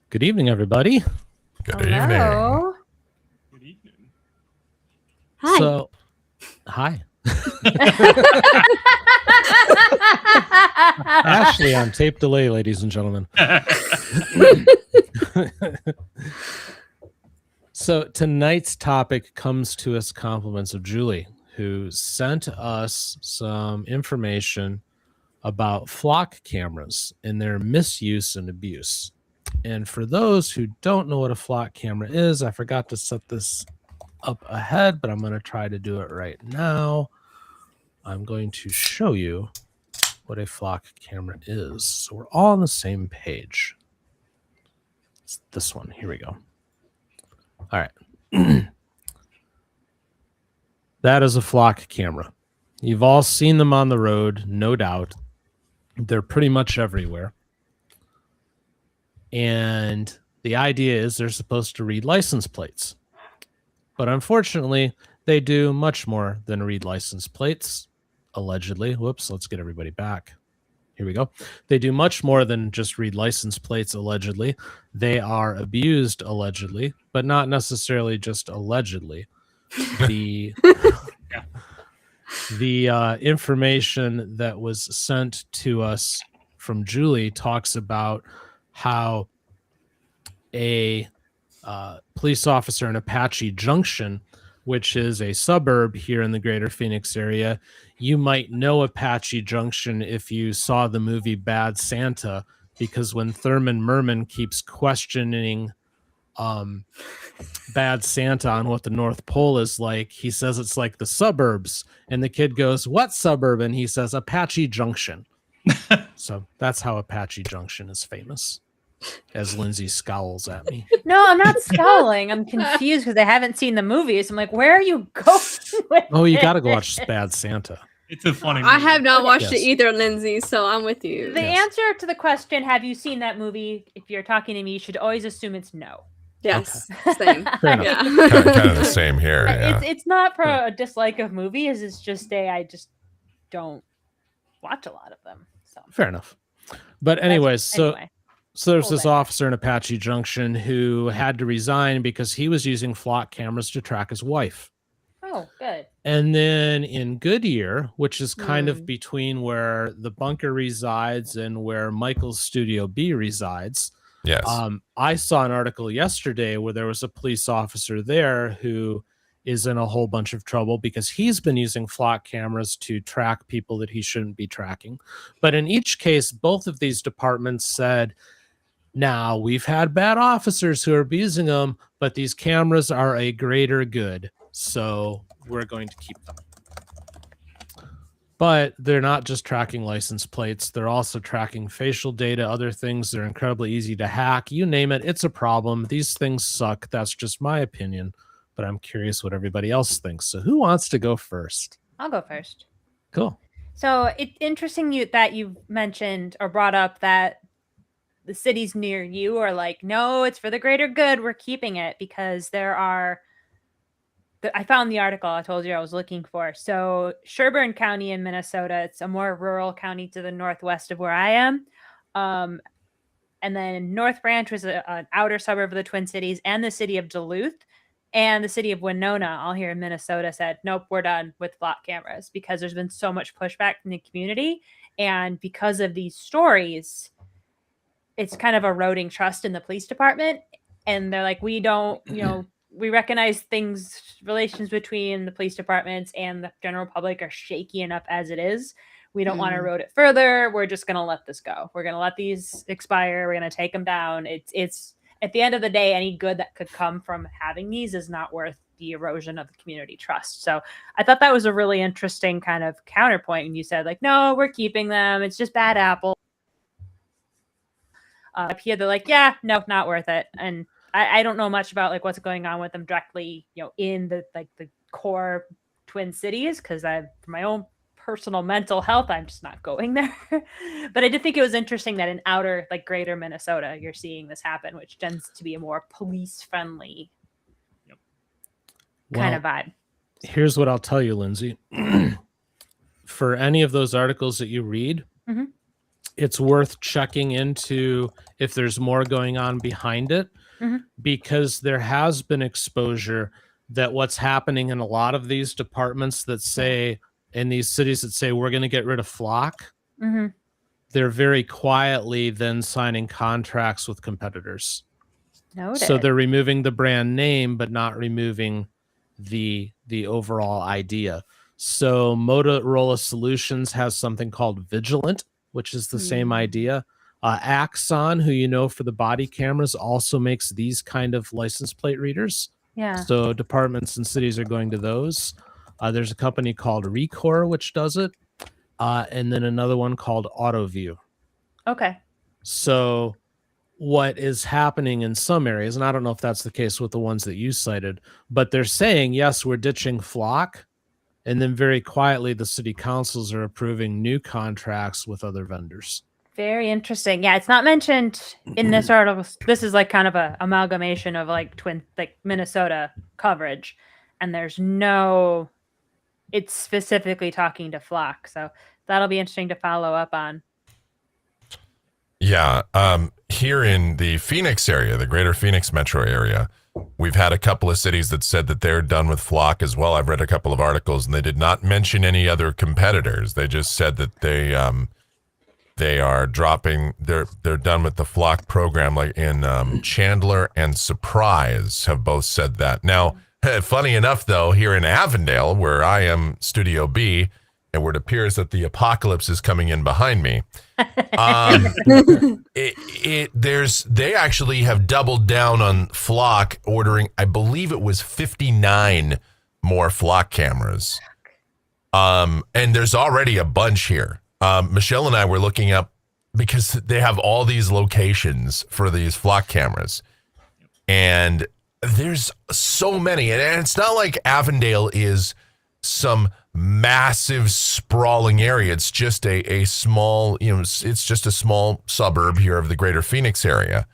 Good evening, everybody. Good Hello. Good evening. Hi. So, hi. Ashley on tape delay, ladies and gentlemen. So tonight's topic comes to us compliments of Julie, who sent us some information about flock cameras and their misuse and abuse. And for those who don't know what a flock camera is, I forgot to set this up ahead, but I'm going to try to do it right now. I'm going to show you what a flock camera is, so we're all on the same page. It's this one. Here we go. All right. That is a flock camera. You've all seen them on the road, no doubt. They're pretty much everywhere. And the idea is they're supposed to read license plates. But unfortunately, they do much more than read license plates, allegedly. Whoops, let's get everybody back. Here we go. They do much more than just read license plates, allegedly. They are abused, allegedly, but not necessarily just allegedly. The information that was sent to us from Julie talks about how a police officer in Apache Junction, which is a suburb here in the greater Phoenix area. You might know Apache Junction if you saw the movie Bad Santa, because when Thurman Merman keeps questioning Bad Santa on what the North Pole is like, he says it's like the suburbs. And the kid goes, "What suburb?" And he says, "Apache Junction." So that's how Apache Junction is famous. As Lindsay scowls at me. No, I'm not scowling. I'm confused because I haven't seen the movies. I'm like, where are you going with Oh, you got to go this? watch Bad Santa. It's a funny movie. I have not watched Yes. it either, Lindsay, so I'm with you. The Yes. answer to the question, have you seen that movie? If you're talking to me, you should always assume it's no. Yes, same. Fair enough. Yeah. kind of the same here. Yeah. It's not for a dislike of movies. It's just I just don't watch a lot of them. So Fair enough. But anyways, so anyway. there's Hold this it. officer in Apache Junction who had to resign because he was using flock cameras to track his wife. Oh, good. And then in Goodyear, which is kind of between where the bunker resides and where Michael's Studio B resides, Yes. I saw an article yesterday where there was a police officer there who is in a whole bunch of trouble because he's been using flock cameras to track people that he shouldn't be tracking. But in each case, both of these departments said, now we've had bad officers who are abusing them, but these cameras are a greater good, so we're going to keep them. But they're not just tracking license plates. They're also tracking facial data, other things. They're incredibly easy to hack. You name it, it's a problem. These things suck. That's just my opinion, but I'm curious what everybody else thinks. So who wants to go first? I'll go first. Cool. So it's interesting that you mentioned or brought up that the cities near you are like, no, it's for the greater good. We're keeping it because there are. I found the article I told you I was looking for. So Sherburne County in Minnesota, it's a more rural county to the northwest of where I am. And then North Branch was an outer suburb of the Twin Cities, and the city of Duluth and the city of Winona, all here in Minnesota, said, nope, we're done with flock cameras because there's been so much pushback from the community. And because of these stories, it's kind of eroding trust in the police department. And they're like, we don't, we recognize relations between the police departments and the general public are shaky enough as it is. We don't want to erode it further. We're just going to let this go. We're going to let these expire. We're going to take them down. It's at the end of the day, any good that could come from having these is not worth the erosion of the community trust. So I thought that was a really interesting kind of counterpoint when you said, like, no, we're keeping them. It's just bad apple. Up here, they're like, yeah, no, not worth it. And I don't know much about like what's going on with them directly, in the core Twin Cities, because for my own personal mental health, I'm just not going there. But I did think it was interesting that in outer, like greater Minnesota, you're seeing this happen, which tends to be a more police-friendly kind of vibe. Here's what I'll tell you, Lindsay. For any of those articles that you read, it's worth checking into if there's more going on behind it, because there has been exposure that what's happening in a lot of these departments that say, in these cities that say we're going to get rid of flock, they're very quietly then signing contracts with competitors. Noted. So they're removing the brand name, but not removing the overall idea. So Motorola Solutions has something called Vigilant, which is the same idea. Axon, who you know for the body cameras, also makes these kind of license plate readers. Yeah. So departments and cities are going to those. There's a company called Recore, which does it. And then another one called AutoView. Okay. So what is happening in some areas, and I don't know if that's the case with the ones that you cited, but they're saying, yes, we're ditching flock. And then very quietly, the city councils are approving new contracts with other vendors. Very interesting. Yeah, it's not mentioned in this article. This is like kind of a amalgamation of like Minnesota coverage, and there's no. It's specifically talking to flock, so that'll be interesting to follow up on. Yeah, here in the Phoenix area, the greater Phoenix metro area, we've had a couple of cities that said that they're done with flock as well. I've read a couple of articles, and they did not mention any other competitors. They just said that they are dropping. They're done with the flock program. Like in Chandler and Surprise have both said that. Now, funny enough, though, here in Avondale, where I am Studio B, and where it appears that the apocalypse is coming in behind me, they actually have doubled down on flock, ordering, I believe it was 59 more flock cameras. And there's already a bunch here. Michelle and I were looking up because they have all these locations for these flock cameras, and there's so many, and it's not like Avondale is some massive sprawling area. It's just a small, it's just a small suburb here of the greater Phoenix area.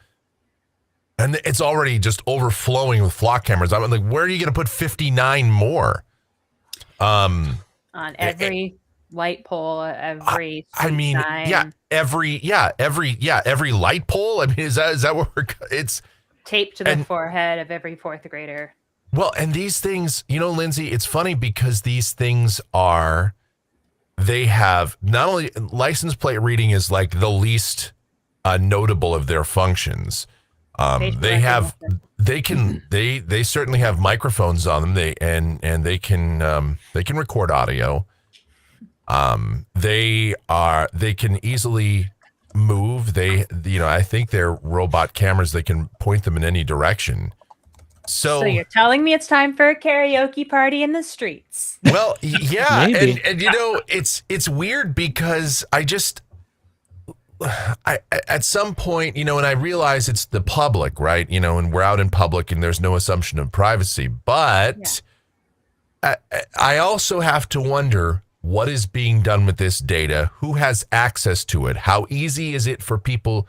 And it's already just overflowing with flock cameras. I'm like, where are you going to put 59 more? On every light pole, every sign. every light pole. I mean, is that what it's taped to the forehead of every fourth grader? Well, and these things, Lindsay, it's funny because these things they have not only license plate reading is like the least notable of their functions. They certainly have microphones on them. They can record audio. They can easily move. I think they're robot cameras. They can point them in any direction. So you're telling me it's time for a karaoke party in the streets? Well, yeah, and it's weird because I at some point, and I realize it's the public, right? And we're out in public and there's no assumption of privacy, but I also have to wonder what is being done with this data, who has access to it, how easy is it for people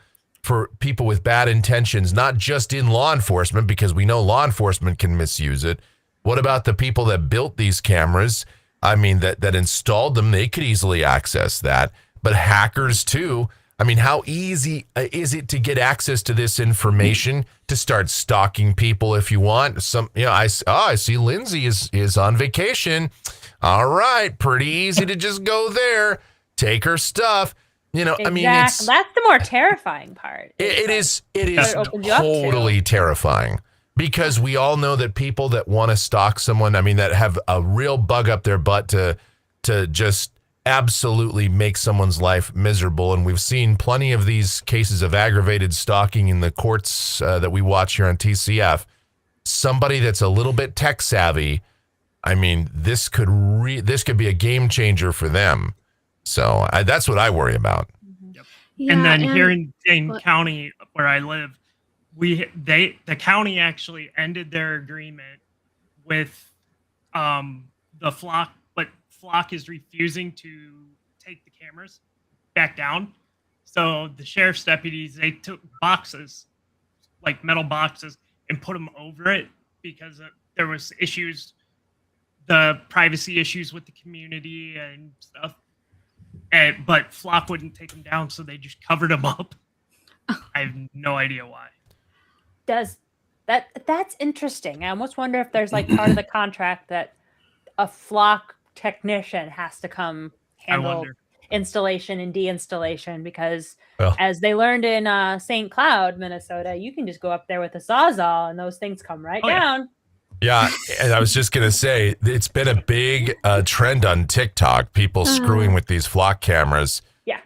with bad intentions, not just in law enforcement, because we know law enforcement can misuse it. What about the people that built these cameras? I mean, that installed them, they could easily access that. But hackers too. I mean, how easy is it to get access to this information to start stalking people if you want? I see Lindsay is on vacation. All right, pretty easy to just go there, take her stuff. Exactly. I mean, that's the more terrifying part. It is totally terrifying, because we all know that people that want to stalk someone, I mean, that have a real bug up their butt to just absolutely make someone's life miserable. And we've seen plenty of these cases of aggravated stalking in the courts that we watch here on TCF. Somebody that's a little bit tech savvy, I mean, this could be a game changer for them. So that's what I worry about. Yep. Yeah, and then here in Dane County, where I live, the county actually ended their agreement with the flock, but flock is refusing to take the cameras back down. So the sheriff's deputies, they took boxes, like metal boxes, and put them over it because there was issues, the privacy issues with the community and stuff. but Flock wouldn't take them down, so they just covered them up. I have no idea why. That's interesting. I almost wonder if there's like part of the contract that a Flock technician has to come handle installation and deinstallation, because as they learned in St. Cloud, Minnesota, you can just go up there with a sawzall and those things come right down. Yeah, and I was just going to say, it's been a big trend on TikTok, people screwing with these Flock cameras. Yeah.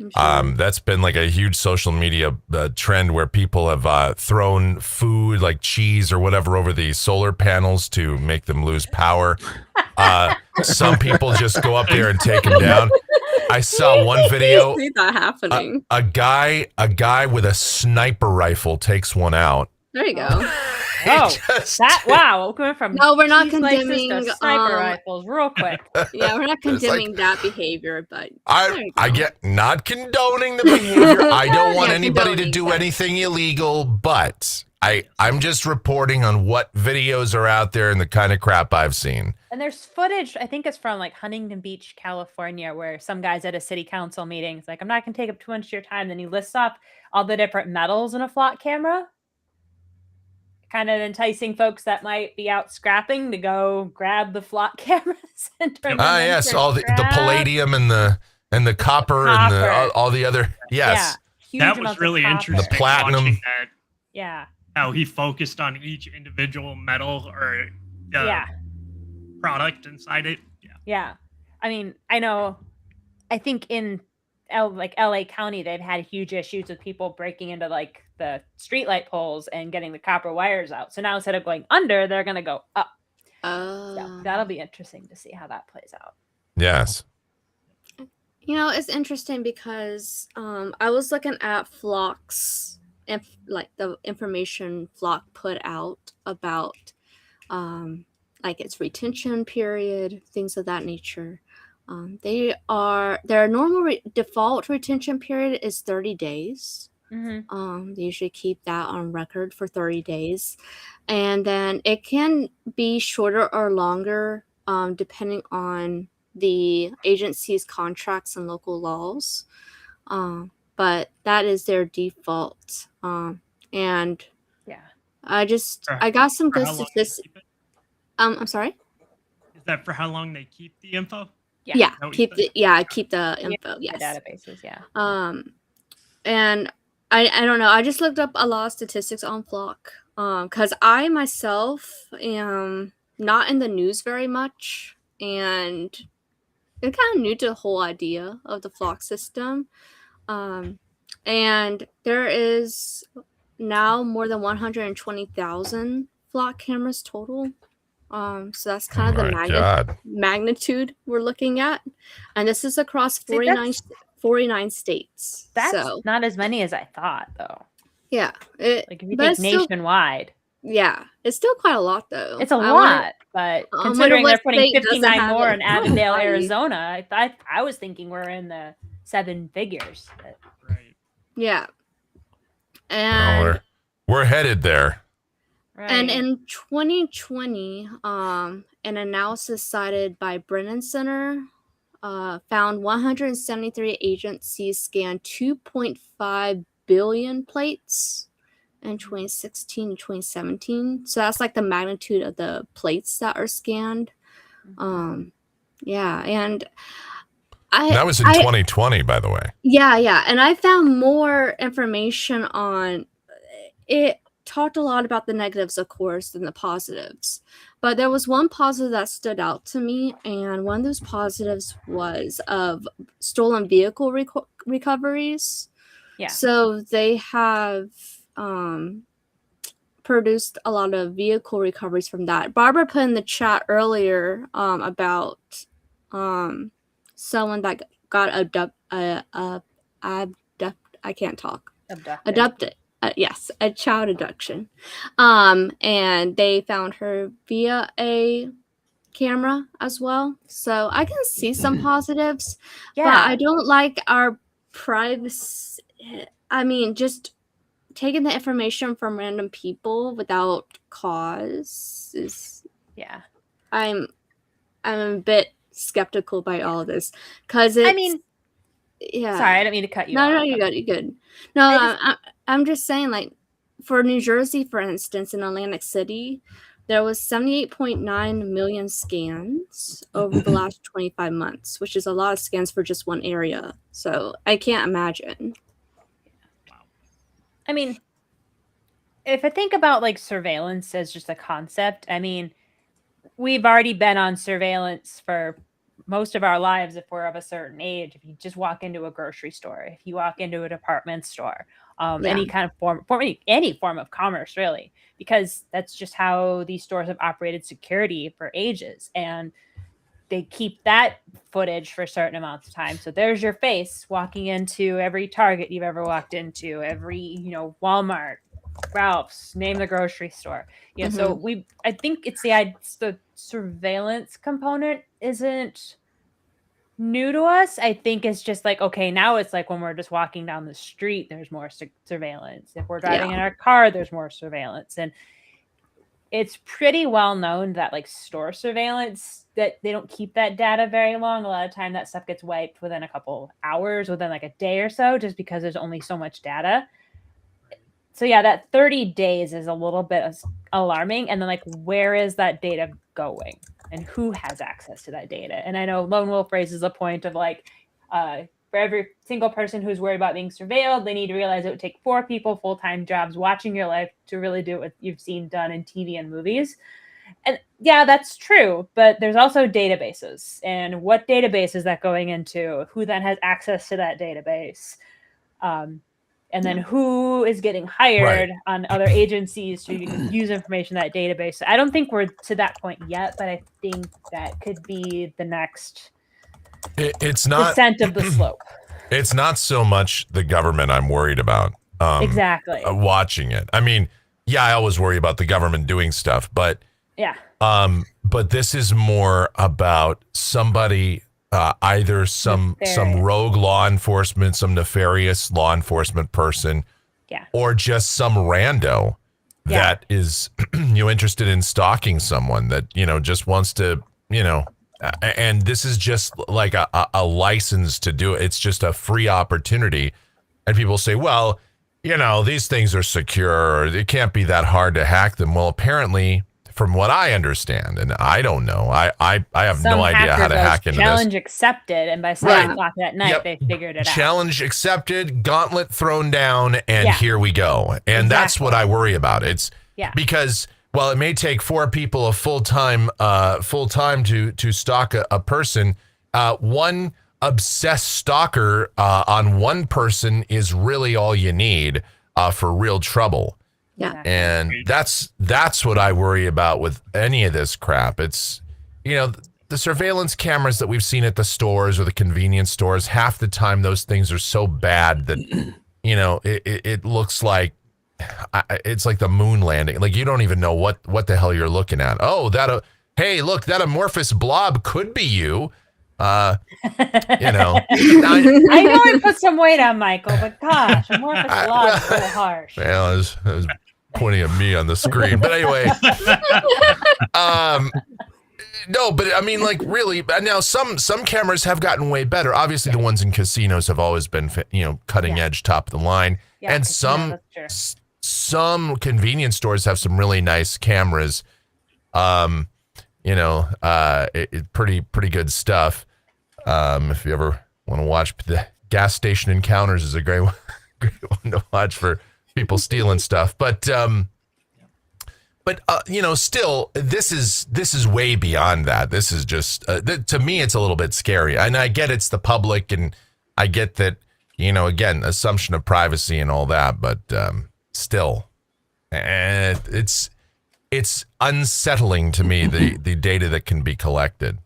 That's been like a huge social media trend where people have thrown food like cheese or whatever over the solar panels to make them lose power. Some people just go up there and take them down. I saw one video. I see that happening. A guy with a sniper rifle takes one out. There you go. Wow. Coming from no, we're not condemning sniper rifles real quick. Yeah, we're not condemning that behavior, but I get not condoning the behavior. I don't want anybody to do anything illegal, but I'm just reporting on what videos are out there and the kind of crap I've seen. And there's footage, I think it's from like Huntington Beach, California, where some guy's at a city council meeting. It's like, I'm not going to take up too much of your time. Then he lists off all the different metals in a Flock camera, kind of enticing folks that might be out scrapping to go grab the Flock cameras and turn them yes, all the palladium and the copper and all the other that was really interesting. The platinum. How he focused on each individual metal or product inside it. Yeah. I mean, I think in LA County, they've had huge issues with people breaking into like the streetlight poles and getting the copper wires out. So now instead of going under, they're going to go up. So that'll be interesting to see how that plays out. Yes. It's interesting because I was looking at Flock's, like the information Flock put out about like its retention period, things of that nature. Their normal default retention period is 30 days. Mm-hmm. They usually keep that on record for 30 days. And then it can be shorter or longer depending on the agency's contracts and local laws. But that is their default. And I got some good statistics. I'm sorry? Is that for how long they keep the info? Keep the info. Yes. Databases, and I don't know. I just looked up a lot of statistics on Flock. Because I myself am not in the news very much, and I'm kind of new to the whole idea of the Flock system. And there is now more than 120,000 Flock cameras total. So that's kind of the magnitude we're looking at. And this is across 49 states. That's not as many as I thought, though. Yeah. Like if you think nationwide. It's still quite a lot, though. It's a lot, but considering they're putting 59 more in Avondale, Arizona, I was thinking we're in the 7 figures. Right. Yeah. And we're headed there. Right. And in 2020, an analysis cited by Brennan Center found 173 agencies scanned 2.5 billion plates in 2016 and 2017. So that's like the magnitude of the plates that are scanned. And that was in 2020, by the way. Yeah. And I found more information on it. Talked a lot about the negatives, of course, than the positives. But there was one positive that stood out to me, and one of those positives was of stolen vehicle recoveries. Yeah. So they have produced a lot of vehicle recoveries from that. Barbara put in the chat earlier about someone that got abducted. Yes, a child abduction. And they found her via a camera as well. So I can see some positives. Yeah. But I don't like our privacy. I mean, just taking the information from random people without cause is... Yeah. I'm a bit skeptical by all of this. Because Yeah. Sorry, I didn't mean to cut you off. No, you're good. You're good. No, I'm just saying, like, for New Jersey, for instance, in Atlantic City, there was 78.9 million scans over the last 25 months, which is a lot of scans for just one area. So I can't imagine. Wow. I mean, if I think about like surveillance as just a concept, I mean, we've already been on surveillance for most of our lives if we're of a certain age. If you just walk into a grocery store, if you walk into a department store, any kind of form any form of commerce, really, because that's just how these stores have operated security for ages, and they keep that footage for certain amounts of time. So there's your face walking into every Target you've ever walked into, every Walmart, Ralph's, name the grocery store. So I think it's the surveillance component isn't new to us. I think it's just like, okay, now it's like when we're just walking down the street, there's more surveillance. If we're driving in our car, there's more surveillance. And it's pretty well known that like store surveillance, that they don't keep that data very long. A lot of time that stuff gets wiped within a couple hours, within like a day or so, just because there's only so much data. So yeah, that 30 days is a little bit alarming. And then like, where is that data going and who has access to that data? And I know Lone Wolf raises a point of like, for every single person who's worried about being surveilled, they need to realize it would take 4 people full-time jobs watching your life to really do what you've seen done in TV and movies. And yeah, that's true. But there's also databases. And what database is that going into? Who then has access to that database? And then who is getting hired on other agencies to use information in that database? I don't think we're to that point yet, but I think that could be the next it's not descent of the slope. It's not so much the government I'm worried about. Exactly. Watching it. I mean, yeah, I always worry about the government doing stuff, but yeah. But this is more about somebody, either some rogue law enforcement, some nefarious law enforcement person, or just some rando that is interested in stalking someone that just wants to and this is just like a license to do it. It's just a free opportunity. And people say, well, these things are secure. It can't be that hard to hack them. Well, apparently, from what I understand, and I don't know, I have no idea how to hack into this. Challenge accepted, and by 7 o'clock that night, they figured it out. Challenge accepted, gauntlet thrown down, and here we go. And that's what I worry about. It's because while it may take 4 people a full time to stalk a person, one obsessed stalker on one person is really all you need for real trouble. Yeah. And that's what I worry about with any of this crap. It's, the surveillance cameras that we've seen at the stores or the convenience stores, half the time those things are so bad that, it looks like it's like the moon landing. Like you don't even know what the hell you're looking at. Oh, hey, look, that amorphous blob could be you. I know I put some weight on Michael, but gosh, amorphous blob is a little harsh. Well, I was pointing at me on the screen, but anyway, no, but I mean, like really, now some cameras have gotten way better. Obviously, the ones in casinos have always been, cutting edge, top of the line, and some convenience stores have some really nice cameras. Pretty good stuff. If you ever want to watch, the gas station encounters is a great one to watch for people stealing stuff. But still, this is way beyond that. This is just to me, it's a little bit scary. And I get it's the public, and I get that again, assumption of privacy and all that. But still, it's unsettling to me the data that can be collected.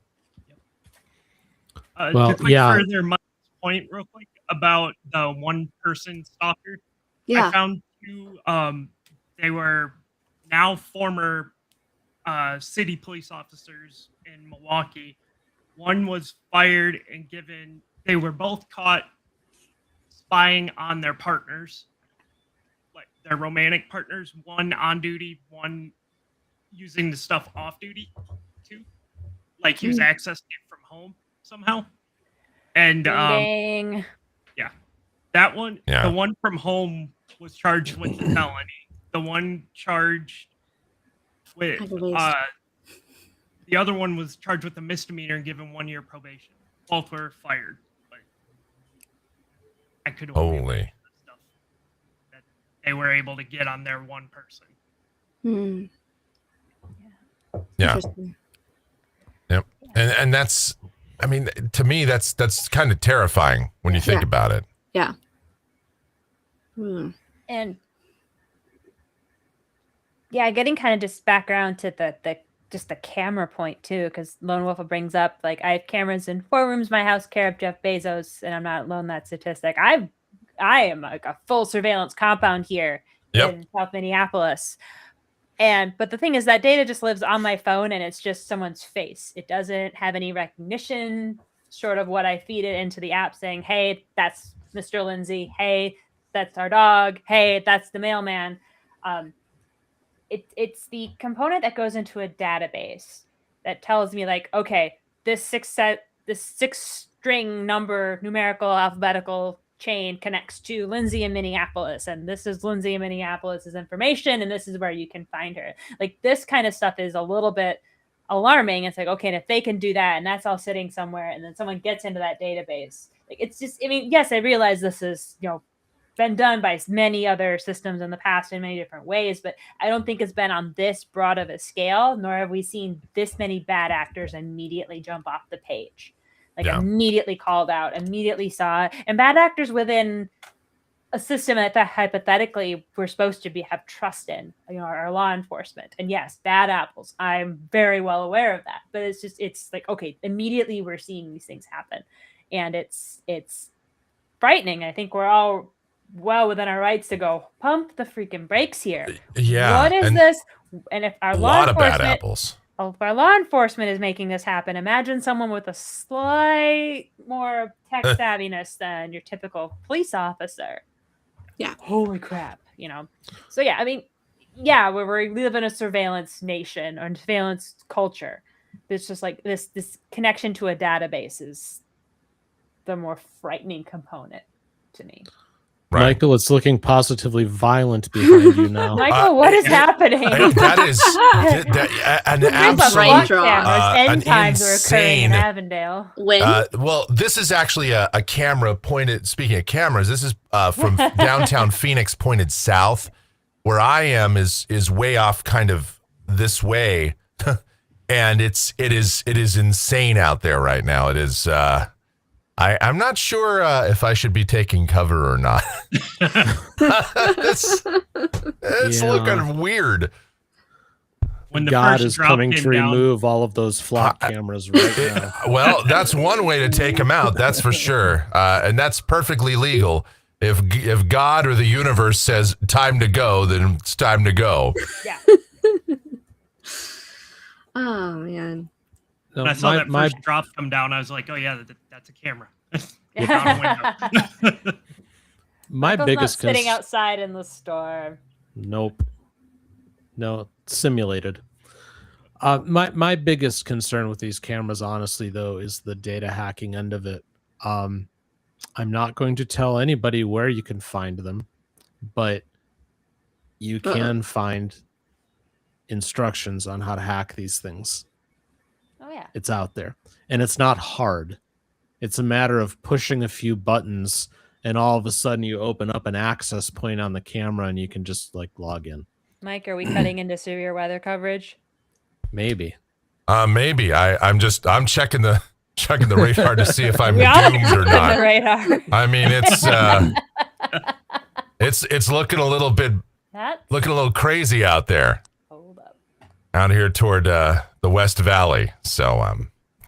To further my point real quick about the one person stalker. I found 2, they were now former city police officers in Milwaukee. One was fired and they were both caught spying on their partners, like their romantic partners, one on duty, one using the stuff off duty too. Like he was accessing it from home somehow. And Yeah. That one, Yeah. the one from home was charged with a felony. The one charged with, the other one was charged with a misdemeanor and given 1 year probation. Both were fired. But I could only imagine the stuff that they were able to get on their one person. Hmm. Yeah. Yep. And that's, I mean, to me, that's kind of terrifying when you think about it. Yeah. And yeah, getting kind of just background to the camera point too, because Lone Wolf brings up, like, I have cameras in 4 rooms in my house, care of Jeff Bezos, and I'm not alone in that statistic. I am like a full surveillance compound here in South Minneapolis. But the thing is that data just lives on my phone and it's just someone's face. It doesn't have any recognition short of what I feed it into the app saying, hey, that's Mr. Lindsay. Hey, that's our dog. Hey, that's the mailman. It's the component that goes into a database that tells me, like, okay, this 6-string number, numerical, alphabetical chain connects to Lindsay in Minneapolis, and this is Lindsay in Minneapolis's information, and this is where you can find her. Like, this kind of stuff is a little bit alarming. It's like, okay, and if they can do that, and that's all sitting somewhere, and then someone gets into that database, like, it's just, I mean, yes, I realize this is, been done by many other systems in the past in many different ways, but I don't think it's been on this broad of a scale, nor have we seen this many bad actors immediately jump off the page. Immediately called out, immediately saw it. And bad actors within a system that hypothetically we're supposed to have trust in, our law enforcement. And yes, bad apples. I'm very well aware of that. But it's like, okay, immediately we're seeing these things happen. And it's frightening. I think we're all well within our rights to go, pump the freaking brakes here. Yeah. What is this? And if our law enforcement, if our law enforcement is making this happen, imagine someone with a slight more tech savviness than your typical police officer. Yeah. Holy crap. So yeah, I mean, yeah, we live in a surveillance nation or surveillance culture. It's just like this connection to a database is the more frightening component to me. Right. Michael, it's looking positively violent behind you now. Michael, what is happening? That is an absolute end times are occurring in Avondale. Well, this is actually a camera pointed. Speaking of cameras, this is from downtown Phoenix, pointed south. Where I am is way off, kind of this way, and it is insane out there right now. It is. I'm not sure if I should be taking cover or not. It's looking weird. When God is coming to remove all of those flock cameras right now. Well, that's one way to take them out. That's for sure, and that's perfectly legal. If God or the universe says time to go, then it's time to go. Yeah. Oh man. When I saw that first drop come down, I was like, oh yeah, that's a camera. My biggest sitting outside in the storm. Nope. No, simulated. My biggest concern with these cameras, honestly, though, is the data hacking end of it. I'm not going to tell anybody where you can find them, but you can find instructions on how to hack these things. Oh yeah. It's out there. And it's not hard. It's a matter of pushing a few buttons and all of a sudden you open up an access point on the camera and you can just like log in. Mike, are we cutting into severe weather coverage? Maybe. Maybe. I'm checking the radar to see if I'm doomed or not. The radar. I mean, it's looking a little crazy out there. Hold up. Out here toward the West Valley. So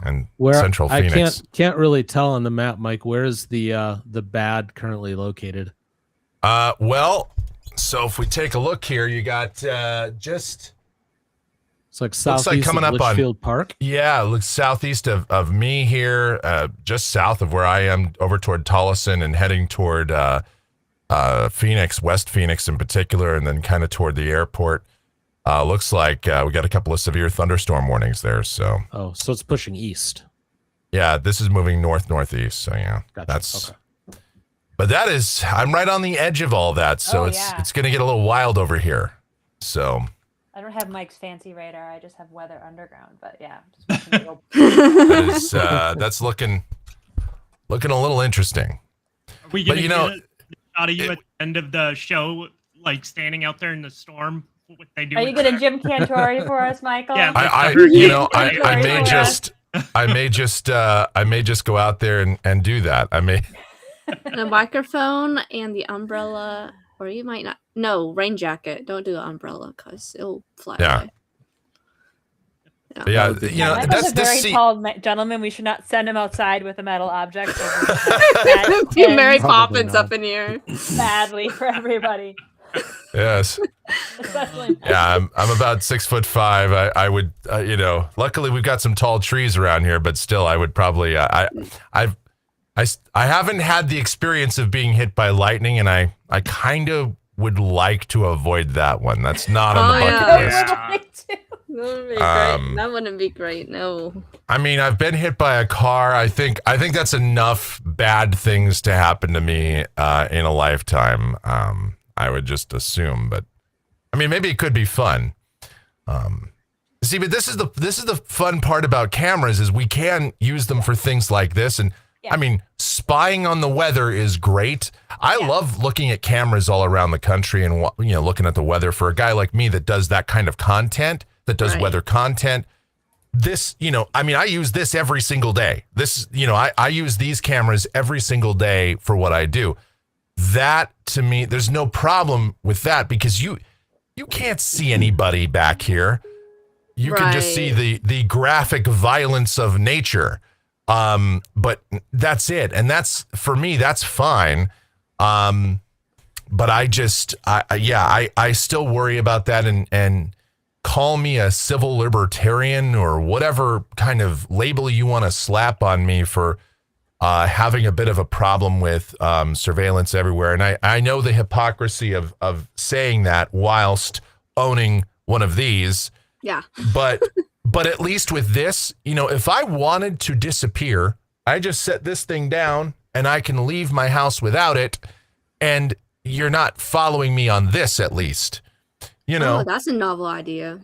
and Central Phoenix. I can't really tell on the map, Mike. Where is the bad currently located? Well, so if we take a look here, you got just. It's like southeast coming of up Litchfield Park. Yeah, it looks southeast of me here, just south of where I am, over toward Tolleson and heading toward Phoenix, West Phoenix in particular, and then kind of toward the airport. Looks like we got a couple of severe thunderstorm warnings there. So it's pushing east. Yeah, this is moving northeast. So yeah, gotcha. That's okay. But I'm right on the edge of all that, so it's going to get a little wild over here. So I don't have Mike's fancy radar. I just have Weather Underground. But yeah, that's looking a little interesting. Are we going to get a shot of you at the end of the show, like standing out there in the storm? What they do? Are you going to Jim Cantori for us, Michael? Yeah, I may just go out there and do that. I may. The microphone and the umbrella, or you might not. No, rain jacket. Don't do an umbrella because it'll fly away. Yeah, Michael's a very tall gentleman. We should not send him outside with a metal object. Be Mary Poppins up in here. Badly for everybody. Yes. Yeah, I'm about 6'5". I would, luckily we've got some tall trees around here, but still, I would probably, I haven't had the experience of being hit by lightning, and I kind of would like to avoid that one. That's not on the bucket list. That wouldn't be great. No. I mean, I've been hit by a car. I think that's enough bad things to happen to me in a lifetime. I would just assume, but I mean, maybe it could be fun. See, but this is the fun part about cameras is we can use them for things like this. And I mean, spying on the weather is great. I love looking at cameras all around the country and, looking at the weather. For a guy like me that does that kind of content, that does weather content, this, I mean, I use this every single day. This, I use these cameras every single day for what I do. That, to me, there's no problem with that because you can't see anybody back here. You can just see the graphic violence of nature. But that's it. And that's, for me, that's fine. But I still worry about that and call me a civil libertarian or whatever kind of label you want to slap on me for having a bit of a problem with surveillance everywhere. And I know the hypocrisy of saying that whilst owning one of these. Yeah. But at least with this, if I wanted to disappear, I just set this thing down and I can leave my house without it. And you're not following me on this, at least. Oh, that's a novel idea.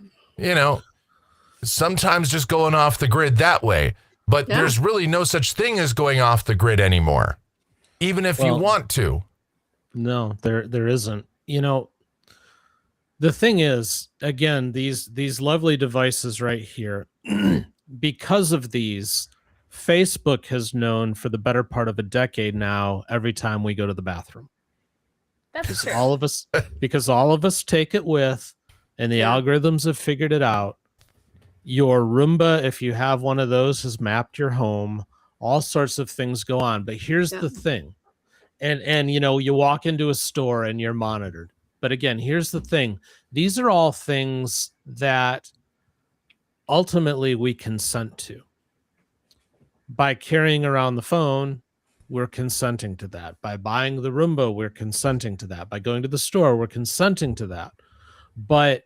Sometimes just going off the grid that way. But there's really no such thing as going off the grid anymore, even if you want to. No, there isn't. The thing is, again, these lovely devices right here, because of these, Facebook has known for the better part of a decade now, every time we go to the bathroom. That's true. Because all of us take it with, and the algorithms have figured it out. Your Roomba, if you have one of those, has mapped your home. All sorts of things go on. But here's the thing. And you walk into a store and you're monitored. But again, here's the thing. These are all things that ultimately we consent to. By carrying around the phone, we're consenting to that. By buying the Roomba, we're consenting to that. By going to the store, we're consenting to that. But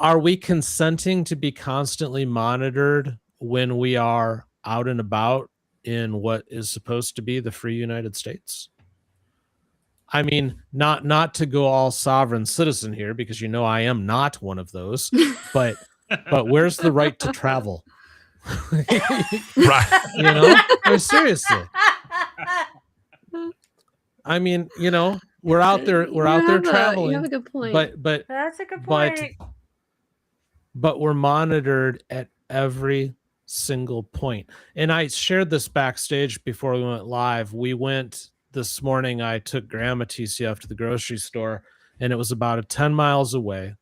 are we consenting to be constantly monitored when we are out and about in what is supposed to be the free United States? I mean, not to go all sovereign citizen here, because I am not one of those. But where's the right to travel? Right. Or seriously. I mean, we're out there traveling. You have a good point. But that's a good point. But we're monitored at every single point. And I shared this backstage before we went live. We went this morning. I took Grandma TCF to the grocery store, and it was about 10 miles away.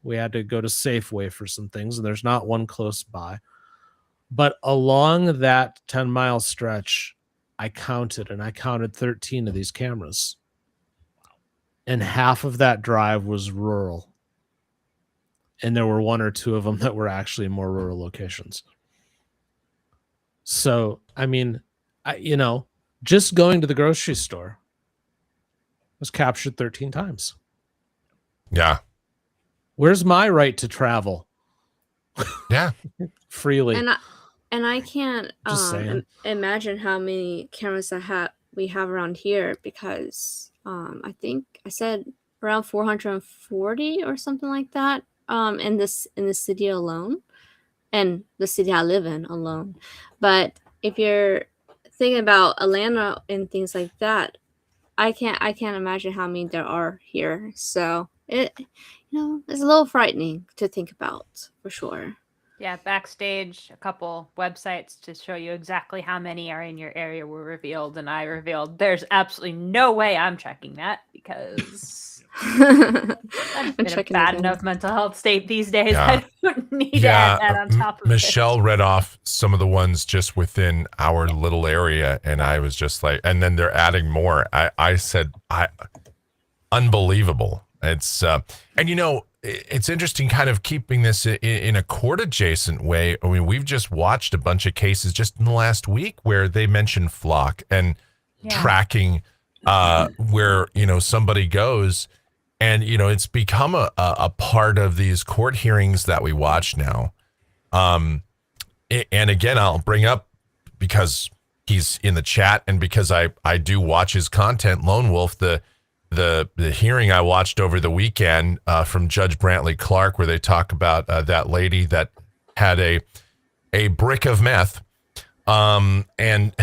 We had to go to Safeway for some things, and there's not one close by. But along that 10-mile stretch, I counted 13 of these cameras. And half of that drive was rural. And there were one or two of them that were actually more rural locations. So, I mean, just going to the grocery store was captured 13 times. Yeah. Where's my right to travel? Yeah. Freely. And I can't imagine how many cameras we have around here, because I think I said around 440 or something like that in the city alone, and the city I live in alone. But if you're thinking about Atlanta and things like that, I can't imagine how many there are here. So it's a little frightening to think about, for sure. Yeah, Backstage, a couple websites to show you exactly how many are in your area were revealed, and I revealed there's absolutely no way I'm checking that, because I'm in a bad enough mental health state these days. Yeah. I don't need to add that on top of Michelle read off some of the ones just within our little area, and I was just like, and then they're adding more. I said, unbelievable. It's and it's interesting kind of keeping this in a court adjacent way. I mean, we've just watched a bunch of cases just in the last week where they mentioned flock and tracking where, somebody goes, and, it's become a part of these court hearings that we watch now. And again, I'll bring up, because he's in the chat and because I do watch his content, Lone Wolf, the hearing I watched over the weekend from Judge Brantley Clark, where they talk about that lady that had a brick of meth and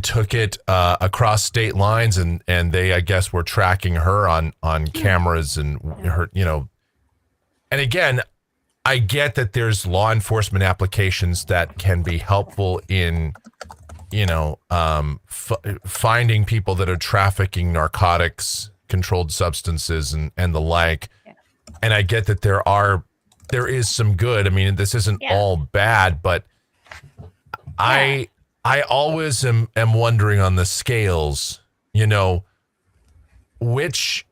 took it across state lines, and they, I guess, were tracking her on cameras and her, and again, I get that there's law enforcement applications that can be helpful in finding people that are trafficking narcotics, controlled substances, and the like. And I get that there is some good. I mean, this isn't all bad, but I always am wondering on the scales, which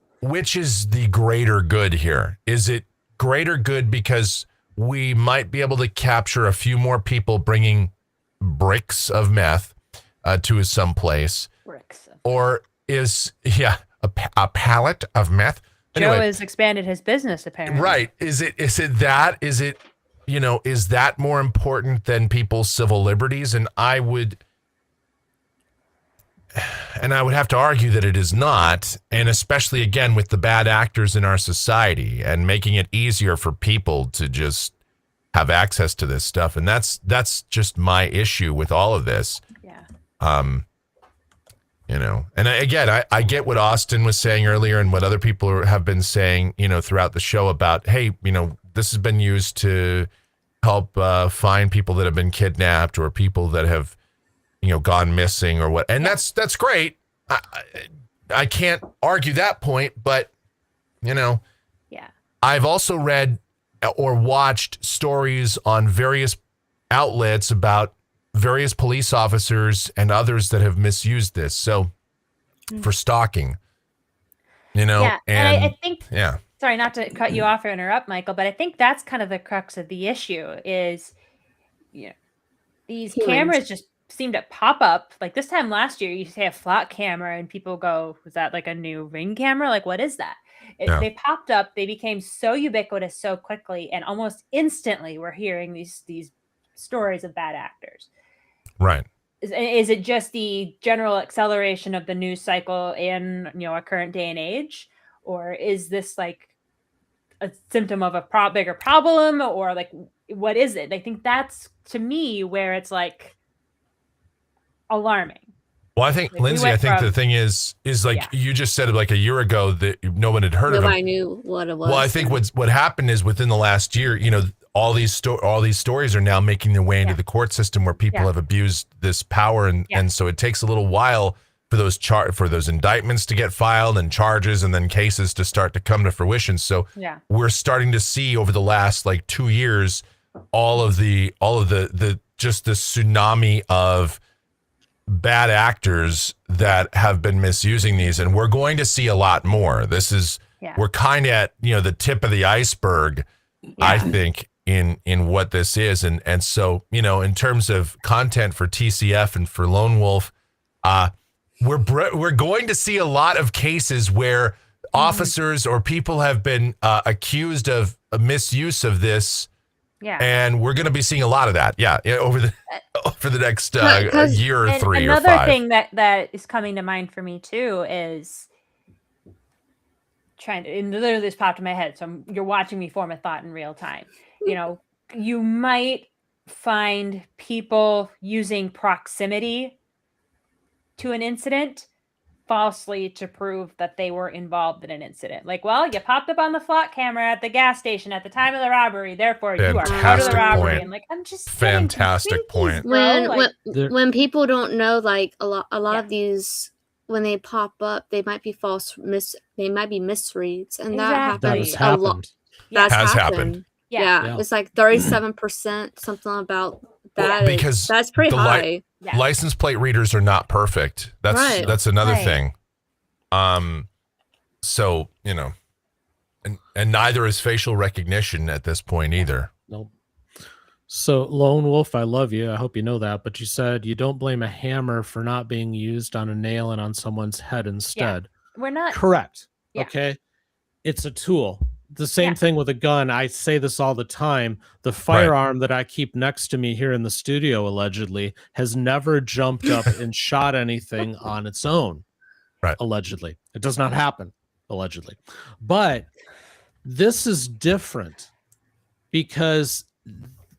is the greater good here? Is it greater good because we might be able to capture a few more people bringing bricks of meth to some place, or is a pallet of meth? Joe has expanded his business, apparently. Right. Is it that? Is it, is that more important than people's civil liberties? And I would have to argue that it is not. And especially, again, with the bad actors in our society and making it easier for people to just have access to this stuff. And that's just my issue with all of this. Yeah. And I get what Austin was saying earlier and what other people have been saying, throughout the show about, hey, this has been used to help find people that have been kidnapped or people that have, gone missing or what. And that's great. I can't argue that point, but, I've also read or watched stories on various outlets about various police officers and others that have misused this. So for stalking, and I think, sorry, not to cut you off or interrupt, Michael, but I think that's kind of the crux of the issue is, these cameras just seem to pop up. Like this time last year, you say a flock camera and people go, was that like a new Ring camera? Like, what is that? They popped up. They became so ubiquitous so quickly, and almost instantly we're hearing these stories of bad actors. Right. Is it just the general acceleration of the news cycle in a current day and age, or is this like a symptom of a bigger problem, or like what is it? I think that's, to me, where it's like alarming. Well, I think, like, Lindsay, the thing is like you just said, like a year ago that no one had heard of it. Nobody knew what it was. Well, I think what happened is within the last year, all these stories are now making their way into the court system where people have abused this power, and so it takes a little while for those indictments to get filed and charges and then cases to start to come to fruition. So we're starting to see over the last like 2 years all of the just the tsunami of bad actors that have been misusing these, and we're going to see a lot more. This is we're kind of at the tip of the iceberg, I think, in what this is, and so in terms of content for TCF and for Lone Wolf, we're going to see a lot of cases where officers or people have been accused of a misuse of this Yeah. And we're going to be seeing a lot of that. Yeah. Over the next year or 3 or 5. Another thing that is coming to mind for me too is and literally this popped in my head. So you're watching me form a thought in real time. You might find people using proximity to an incident falsely to prove that they were involved in an incident. Like, well, you popped up on the flock camera at the gas station at the time of the robbery, therefore you are part of the robbery. Point. And like, I'm just fantastic point. When people don't know, like a lot of these, when they pop up, they might be they might be misreads, and that happens a lot. That has happened. Yeah, it's like 37%, something about that. Because that's pretty high. License plate readers are not perfect. That's another thing. So, and neither is facial recognition at this point either. Nope. So Lone Wolf, I love you. I hope you know that. But you said you don't blame a hammer for not being used on a nail and on someone's head instead. Yeah. We're not correct. Yeah. Okay. It's a tool. The same thing with a gun. I say this all the time. The firearm that I keep next to me here in the studio, allegedly, has never jumped up and shot anything on its own. Right. Allegedly. It does not happen, allegedly. But this is different because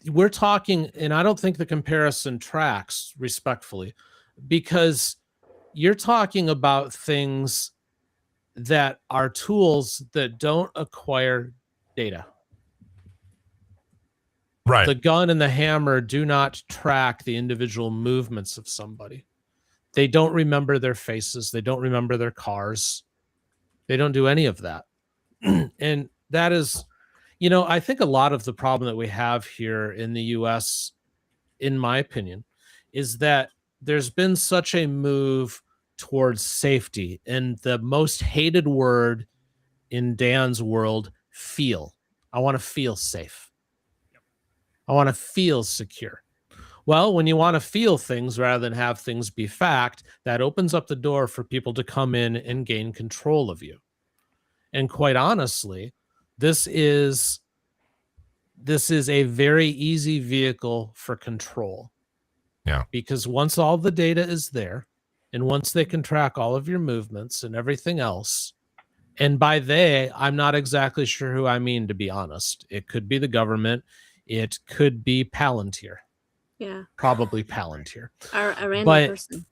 we're talking, and I don't think the comparison tracks, respectfully, because you're talking about things that are tools that don't acquire data. Right. The gun and the hammer do not track the individual movements of somebody. They don't remember their faces. They don't remember their cars. They don't do any of that. And that is, I think a lot of the problem that we have here in the US, in my opinion, is that there's been such a move towards safety, and the most hated word in Dan's world, feel. I want to feel safe. I want to feel secure. Well, when you want to feel things rather than have things be fact, that opens up the door for people to come in and gain control of you. And quite honestly, this is a very easy vehicle for control. Yeah. Because once all the data is there, and once they can track all of your movements and everything else, and by they, I'm not exactly sure who I mean, to be honest. It could be the government. It could be Palantir. Yeah. Probably Palantir. A random person.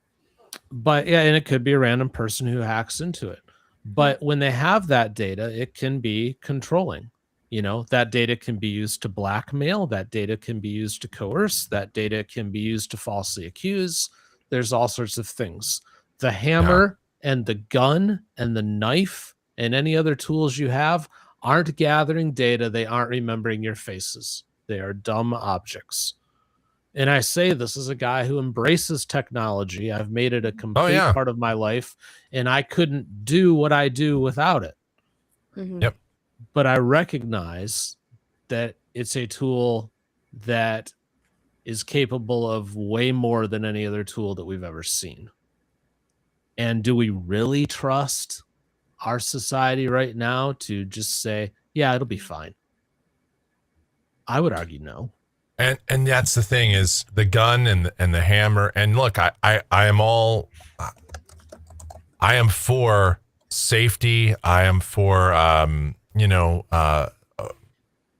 But yeah, and it could be a random person who hacks into it. But when they have that data, it can be controlling. That data can be used to blackmail. That data can be used to coerce. That data can be used to falsely accuse. There's all sorts of things. The hammer and the gun and the knife and any other tools you have aren't gathering data. They aren't remembering your faces. They are dumb objects. And I say this as a guy who embraces technology. I've made it a complete part of my life, and I couldn't do what I do without it. Mm-hmm. Yep. But I recognize that it's a tool that is capable of way more than any other tool that we've ever seen. And do we really trust our society right now to just say, yeah, it'll be fine? I would argue no. And that's the thing, is the gun and the hammer. And look, I am for safety. I am for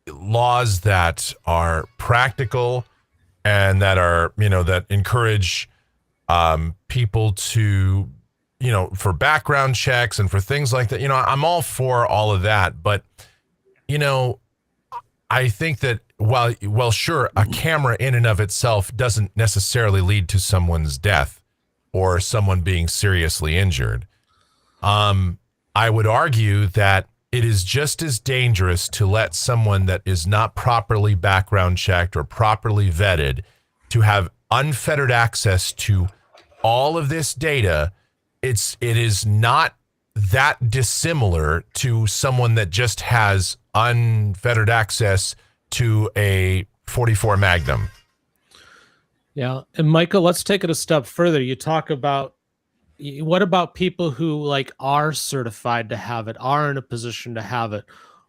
laws that are practical and that are, that encourage people to, for background checks and for things like that. I'm all for all of that. But, I think that well, sure, a camera in and of itself doesn't necessarily lead to someone's death or someone being seriously injured. I would argue that it is just as dangerous to let someone that is not properly background checked or properly vetted to have unfettered access to all of this data. It is not that dissimilar to someone that just has unfettered access to a 44 Magnum. Yeah. And Michael, let's take it a step further. You talk about, what about people who are certified to have it, are in a position to have it?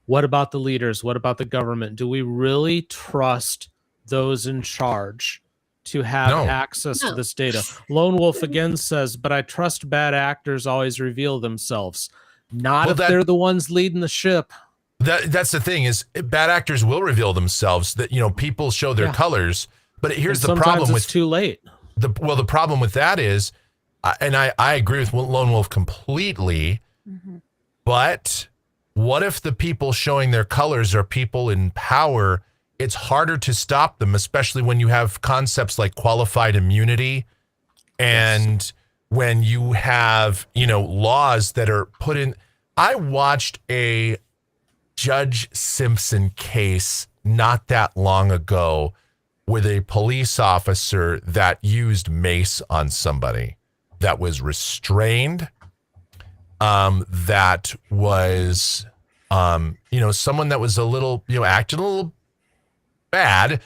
What about the leaders? What about the government? Do we really trust those in charge to have access to this data? Lone Wolf again says, but I trust bad actors always reveal themselves. Not if they're the ones leading the ship. That's the thing, is bad actors will reveal themselves. That, you know, people show their colors, but here's the problem with too late. The problem with that is, and I agree with Lone Wolf completely, but what if the people showing their colors are people in power? It's harder to stop them, especially when you have concepts like qualified immunity, and when you have, you know, laws that are put in. I watched a Judge Simpson case not that long ago with a police officer that used mace on somebody that was restrained, that was, you know, someone that was a little, you know, acting a little bad,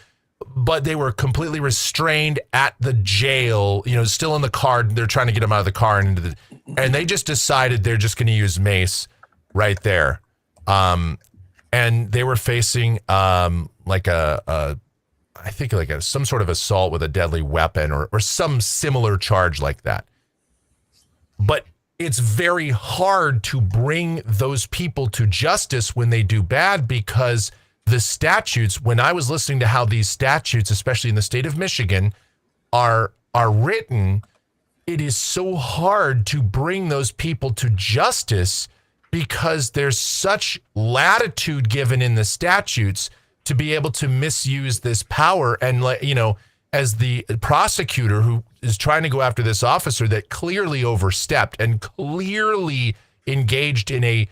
but they were completely restrained at the jail, you know, still in the car. They're trying to get him out of the car and they just decided they're just going to use mace right there. And they were facing, like I think like some sort of assault with a deadly weapon or some similar charge like that. But it's very hard to bring those people to justice when they do bad, because the statutes, when I was listening to how these statutes, especially in the state of Michigan, are written, it is so hard to bring those people to justice because there's such latitude given in the statutes to be able to misuse this power. And, you know, as the prosecutor who is trying to go after this officer that clearly overstepped and clearly engaged in a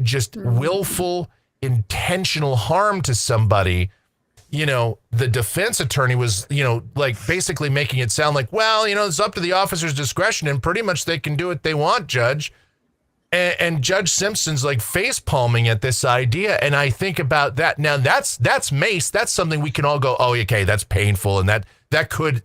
just willful, intentional harm to somebody, you know, the defense attorney was, you know, like basically making it sound like, well, you know, it's up to the officer's discretion and pretty much they can do what they want, Judge. And Judge Simpson's like face palming at this idea. And I think about that. Now that's mace. That's something we can all go, oh, okay, that's painful. And that could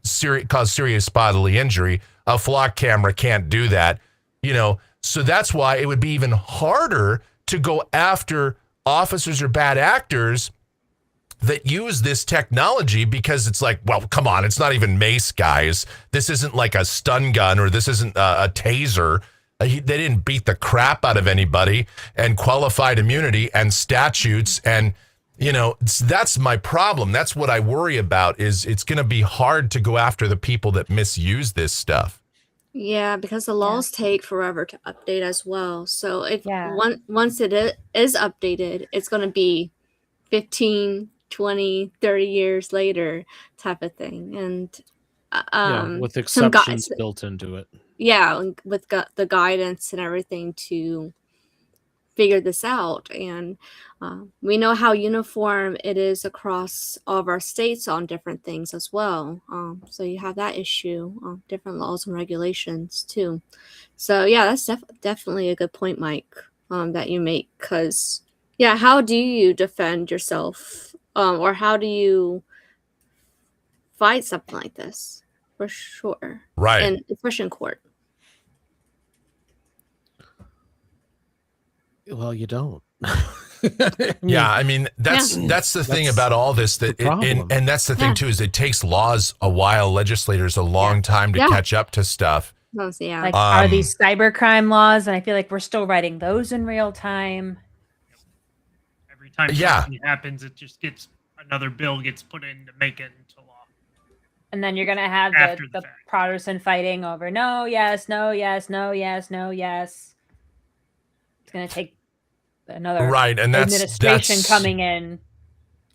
cause serious bodily injury. A flock camera can't do that, you know? So that's why it would be even harder to go after officers or bad actors that use this technology, because it's like, well, come on, it's not even mace, guys. This isn't like a stun gun, or this isn't a taser. They didn't beat the crap out of anybody, and qualified immunity and statutes. And, you know, that's my problem. That's what I worry about, is it's going to be hard to go after the people that misuse this stuff. Yeah, because the laws take forever to update as well. So if once it is updated, it's going to be 15, 20, 30 years later type of thing. And with exceptions built into it. Yeah, with the guidance and everything to figure this out. And we know how uniform it is across all of our states on different things as well. So you have that issue, different laws and regulations too. So yeah, that's definitely a good point, Mike, that you make. Because how do you defend yourself, or how do you fight something like this? For sure, right? And especially in court. Well, you don't. I mean, that's the thing about all this, that and that's the thing too, is it takes laws a while, legislators a long time to catch up to stuff. Like, are these cybercrime laws? And I feel like we're still writing those in real time. Every time something happens, it just another bill gets put in to make it into law. And then you're gonna have the partisan fighting over no, yes, no, yes, no, yes, no, yes. It's gonna take another and administration coming in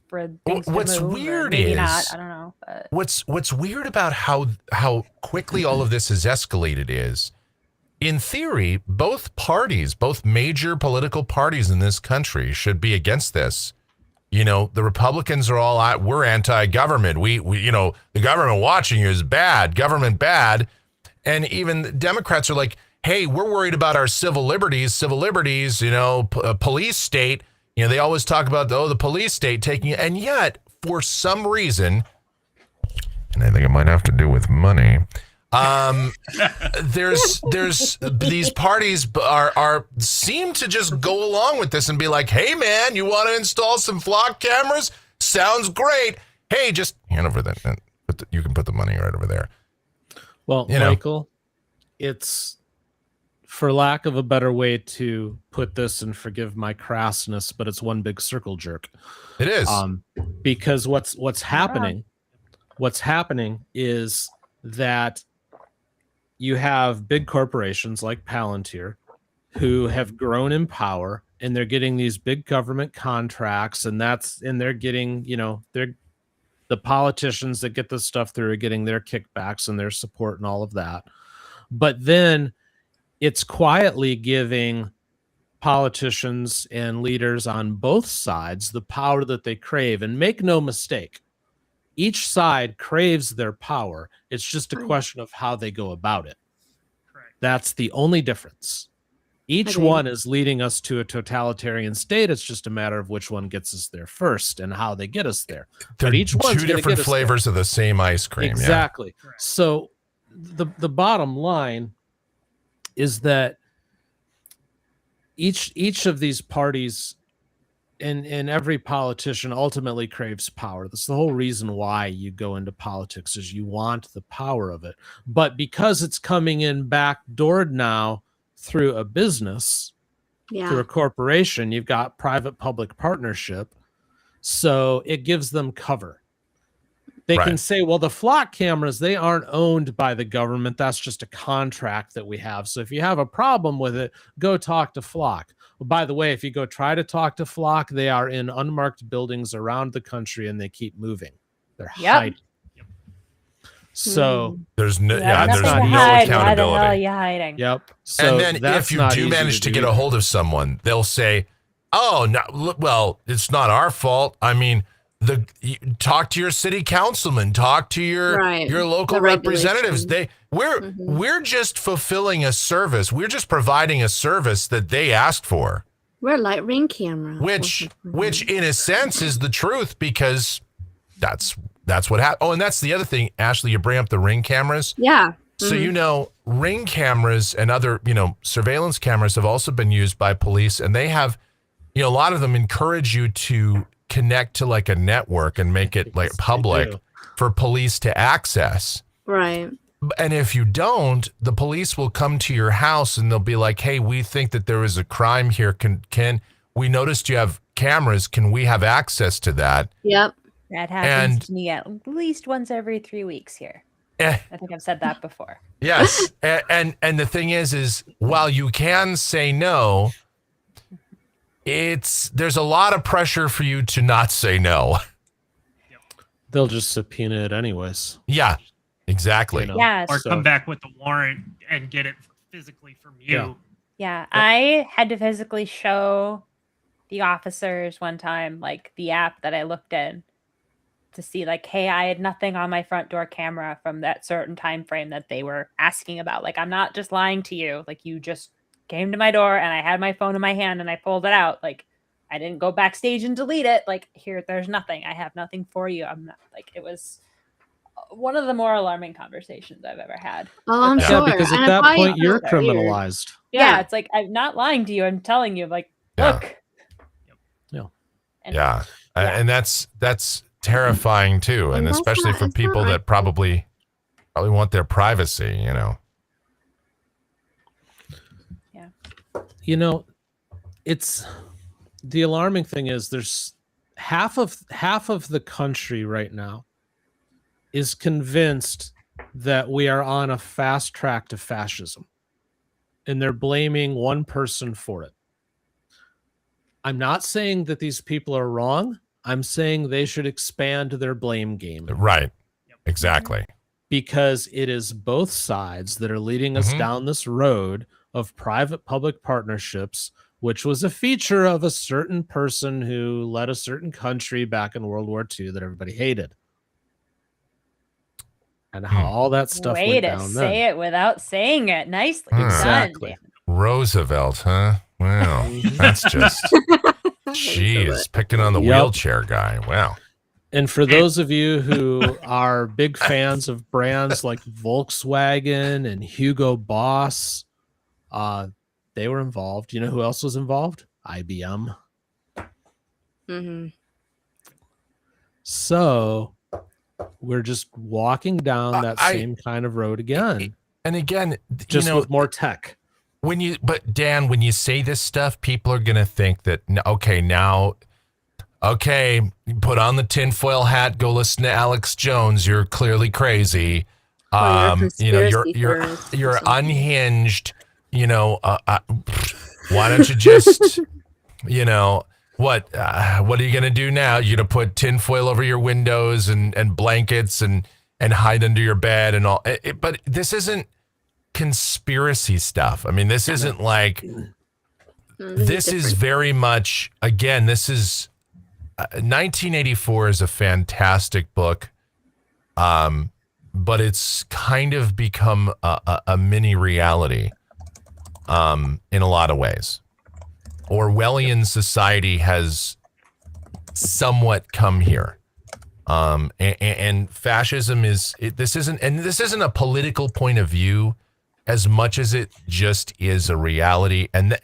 for things what's to move, weird maybe is not, I don't know. But what's weird about how quickly all of this has escalated is, in theory, both major political parties in this country should be against this. You know, the Republicans are all out, we're anti-government. We you know, the government watching you is bad, government bad. And even the Democrats are like, hey, we're worried about our civil liberties, you know, police state. You know, they always talk about, the police state taking it. And yet, for some reason, and I think it might have to do with money, There's these parties seem to just go along with this and be like, hey man, you want to install some flock cameras? Sounds great. Hey, just hand over that. You can put the money right over there. Well, Michael, it's, for lack of a better way to put this, and forgive my crassness, but it's one big circle jerk. It is. Because what's happening is that you have big corporations like Palantir who have grown in power, and they're getting these big government contracts, and they're getting, they're the politicians that get this stuff through are getting their kickbacks and their support and all of that. But then it's quietly giving politicians and leaders on both sides the power that they crave. And make no mistake, each side craves their power. It's just a question of how they go about it. Correct. That's the only difference. Each one is leading us to a totalitarian state. It's just a matter of which one gets us there first and how they get us there. They're but each one's two different flavors of the same ice cream. Exactly. Yeah. So the bottom line is that each of these parties and every politician ultimately craves power. That's the whole reason why you go into politics, is you want the power of it. But because it's coming in backdoored now through a business, through a corporation, you've got private-public partnership, so it gives them cover. They can say, well, the flock cameras, they aren't owned by the government. That's just a contract that we have. So if you have a problem with it, go talk to Flock. Well, by the way, if you go try to talk to Flock, they are in unmarked buildings around the country, and they keep moving. They're hiding. So there's no, there's no accountability. accountability. Why the hell are you hiding? Yep. So and then if you do manage to get a hold of someone, they'll say, oh, no, well, it's not our fault. I mean, talk to your city councilman, talk to your local representatives. We're just fulfilling a service. We're just providing a service that they asked for. We're like Ring camera, which in a sense is the truth, because that's what happened. Oh, and that's the other thing, Ashley, you bring up the Ring cameras. Yeah. So, Ring cameras and other, surveillance cameras have also been used by police, and they have, a lot of them encourage you to connect to like a network and make it like public for police to access. Right. And if you don't, the police will come to your house and they'll be like, hey, we think that there was a crime here. Can we noticed you have cameras? Can we have access to that? Yep. That happens to me at least once every 3 weeks here. I think I've said that before. Yes. and the thing is while you can say no, there's a lot of pressure for you to not say no. They'll just subpoena it anyways. Yeah, exactly. Yeah. Or come back with the warrant and get it physically from you. Yeah. I had to physically show the officers one time, like the app that I looked in, to see like, hey, I had nothing on my front door camera from that certain time frame that they were asking about. Like, I'm not just lying to you. Like, you just came to my door and I had my phone in my hand and I pulled it out. Like, I didn't go backstage and delete it. Like, here, there's nothing. I have nothing for you. I'm not, like, it was one of the more alarming conversations I've ever had. Oh, I'm sure. Because at that point, you're criminalized. Yeah, it's like, I'm not lying to you. I'm telling you, like, look. And that's terrifying too. And especially for people that probably want their privacy, It's the alarming thing is there's half of the country right now is convinced that we are on a fast track to fascism, and they're blaming one person for it. I'm not saying that these people are wrong. I'm saying they should expand their blame game. Right. Exactly. Because it is both sides that are leading us down this road of private-public partnerships, which was a feature of a certain person who led a certain country back in World War II that everybody hated. And how all that stuff went down then. Say it without saying it. Nicely exactly. done. Roosevelt, huh? Wow. That's just... Jeez, picking on the wheelchair guy. Wow. And for those of you who are big fans of brands like Volkswagen and Hugo Boss, they were involved. You know who else was involved? IBM. Mm-hmm. So we're just walking down that same kind of road again. And again, just with more tech. But Dan, when you say this stuff, people are going to think that, okay, put on the tinfoil hat, go listen to Alex Jones. You're clearly crazy. You're unhinged. Why don't you just, what are you going to do now? You're going to put tinfoil over your windows and blankets and hide under your bed and all. But this isn't conspiracy stuff. I mean, this isn't like, this is very much, again, this is 1984 is a fantastic book. But it's kind of become a mini reality in a lot of ways. Orwellian society has somewhat come here. And fascism this isn't a political point of view as much as it just is a reality. And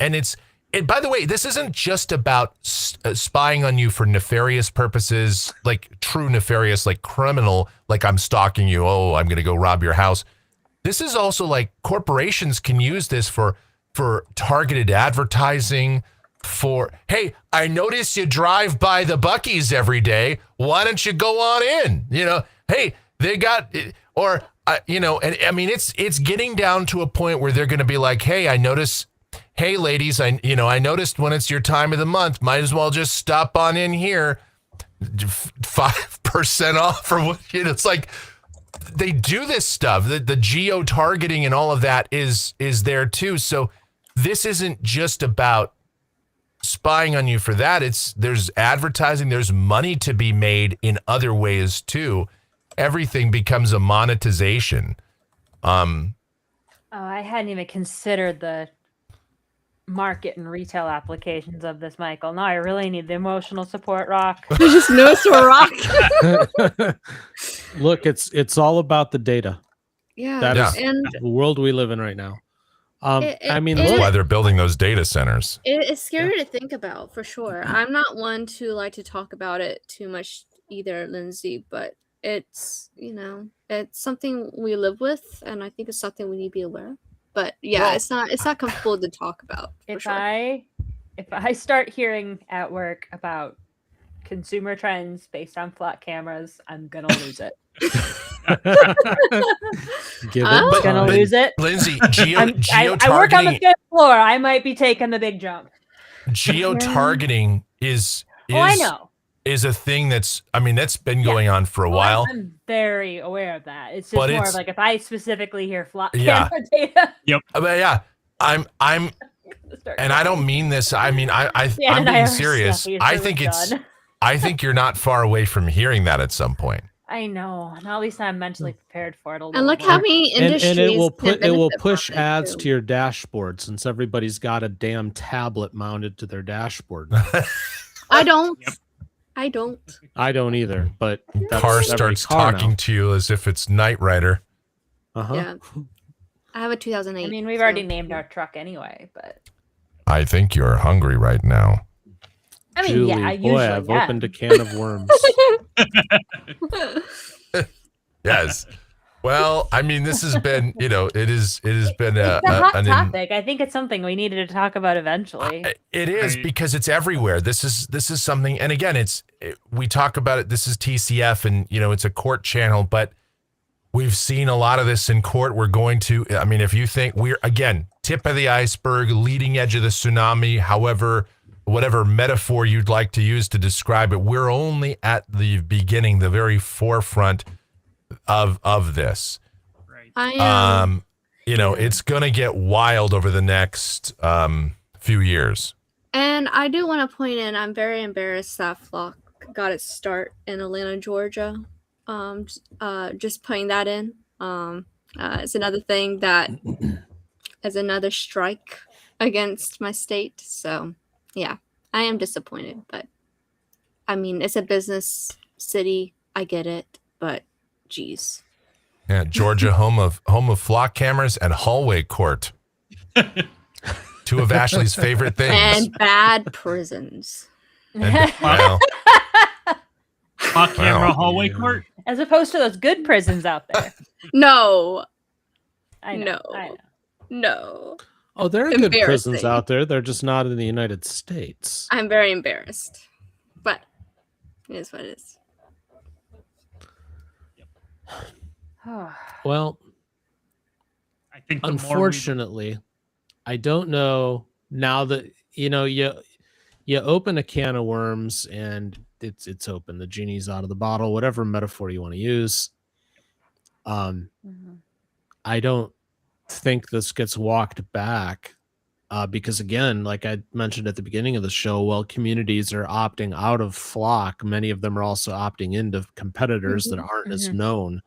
by the way, this isn't just about spying on you for nefarious purposes, like true nefarious, like criminal, like I'm stalking you. Oh, I'm going to go rob your house. This is also like corporations can use this for targeted advertising, hey, I notice you drive by the Buc-ee's every day. Why don't you go on in? Hey, they got, or, and I mean, it's getting down to a point where they're going to be like, hey, hey, ladies, I noticed when it's your time of the month, might as well just stop on in here, 5% off or what, it's like they do this stuff. The geo-targeting and all of that is there too. So this isn't just about spying on you for that. There's advertising, there's money to be made in other ways too. Everything becomes a monetization. I hadn't even considered the market and retail applications of this, Michael. No, I really need the emotional support, Rock. There's just no Rock. Look, it's all about the data. Yeah, that is the world we live in right now. That's why they're building those data centers. It's scary to think about, for sure. I'm not one to like to talk about it too much either, Lindsay, but it's it's something we live with, and I think it's something we need to be aware of. But yeah, it's not comfortable to talk about. If I start hearing at work about consumer trends based on flat cameras, I'm gonna lose it. Lose it. Lindsay, I work on the 5th floor. I might be taking the big jump. Geo-targeting is I know. Is a thing that's been going on for a while. I'm very aware of that. It's just more like if I specifically hear flat camera data. Yep. But yeah, I'm and I don't mean this. I mean, I'm being serious. I think you're not far away from hearing that at some point. I know. And at least I'm mentally prepared for it a little And look how many industries and it will push ads to your dashboard, since everybody's got a damn tablet mounted to their dashboard. I don't. Yep. I don't. I don't either, but car starts talking to you as if it's Knight Rider. Yeah. I have a 2008. I mean, we've already named our truck anyway, but I think you're hungry right now. I mean, Julie, I've opened a can of worms. Yes. Well, I mean, this has been, it has been a hot topic. I think it's something we needed to talk about eventually. It is, because it's everywhere. This is something, and again, we talk about it. This is TCF, and it's a court channel, but we've seen a lot of this in court. We're going to, if you think we're, again, tip of the iceberg, leading edge of the tsunami, whatever metaphor you'd like to use to describe it, we're only at the beginning, the very forefront of this. Right. It's gonna get wild over the next few years. And I do want to point in, I'm very embarrassed that Flock got its start in Atlanta, Georgia. Just putting that in. It's another thing that is another strike against my state. So yeah, I am disappointed, but I mean, it's a business city, I get it, but geez. Yeah, Georgia, home of flock cameras and hallway court. Two of Ashley's favorite things. And bad prisons. Well, Flock camera hallway court. As opposed to those good prisons out there. No. I know. No. Oh, there are good prisons out there. They're just not in the United States. I'm very embarrassed. But it is what it is. Well, I think unfortunately, I don't know now that you open a can of worms and it's open. The genie's out of the bottle, whatever metaphor you want to use. I don't think this gets walked back because, again, like I mentioned at the beginning of the show, while communities are opting out of Flock, many of them are also opting into competitors that aren't as known.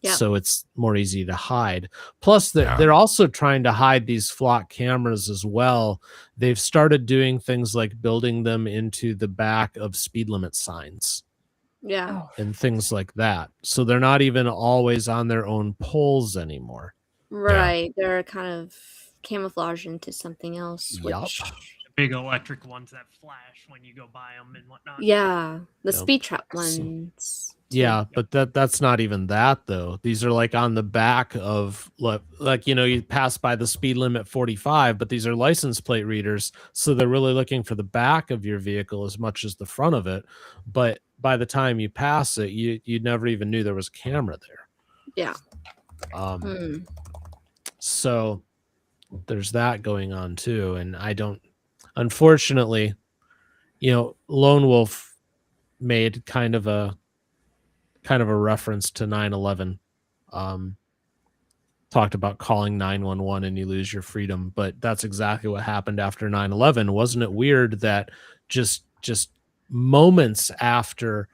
Yep. So it's more easy to hide. Plus, they're also trying to hide these Flock cameras as well. They've started doing things like building them into the back of speed limit signs. Yeah. And things like that. So they're not even always on their own poles anymore. Right. They're kind of camouflaged into something else. Which... Big electric ones that flash when you go by them and whatnot. Yeah. The speed trap ones. Yeah, but that's not even that though. These are like on the back of like you pass by the speed limit 45, but these are license plate readers, so they're really looking for the back of your vehicle as much as the front of it. But by the time you pass it, you never even knew there was a camera there. Yeah. So there's that going on too, and I don't. Unfortunately, Lone Wolf made kind of a reference to 9/11, talked about calling 911 and you lose your freedom, but that's exactly what happened after 9/11. Wasn't it weird that just moments after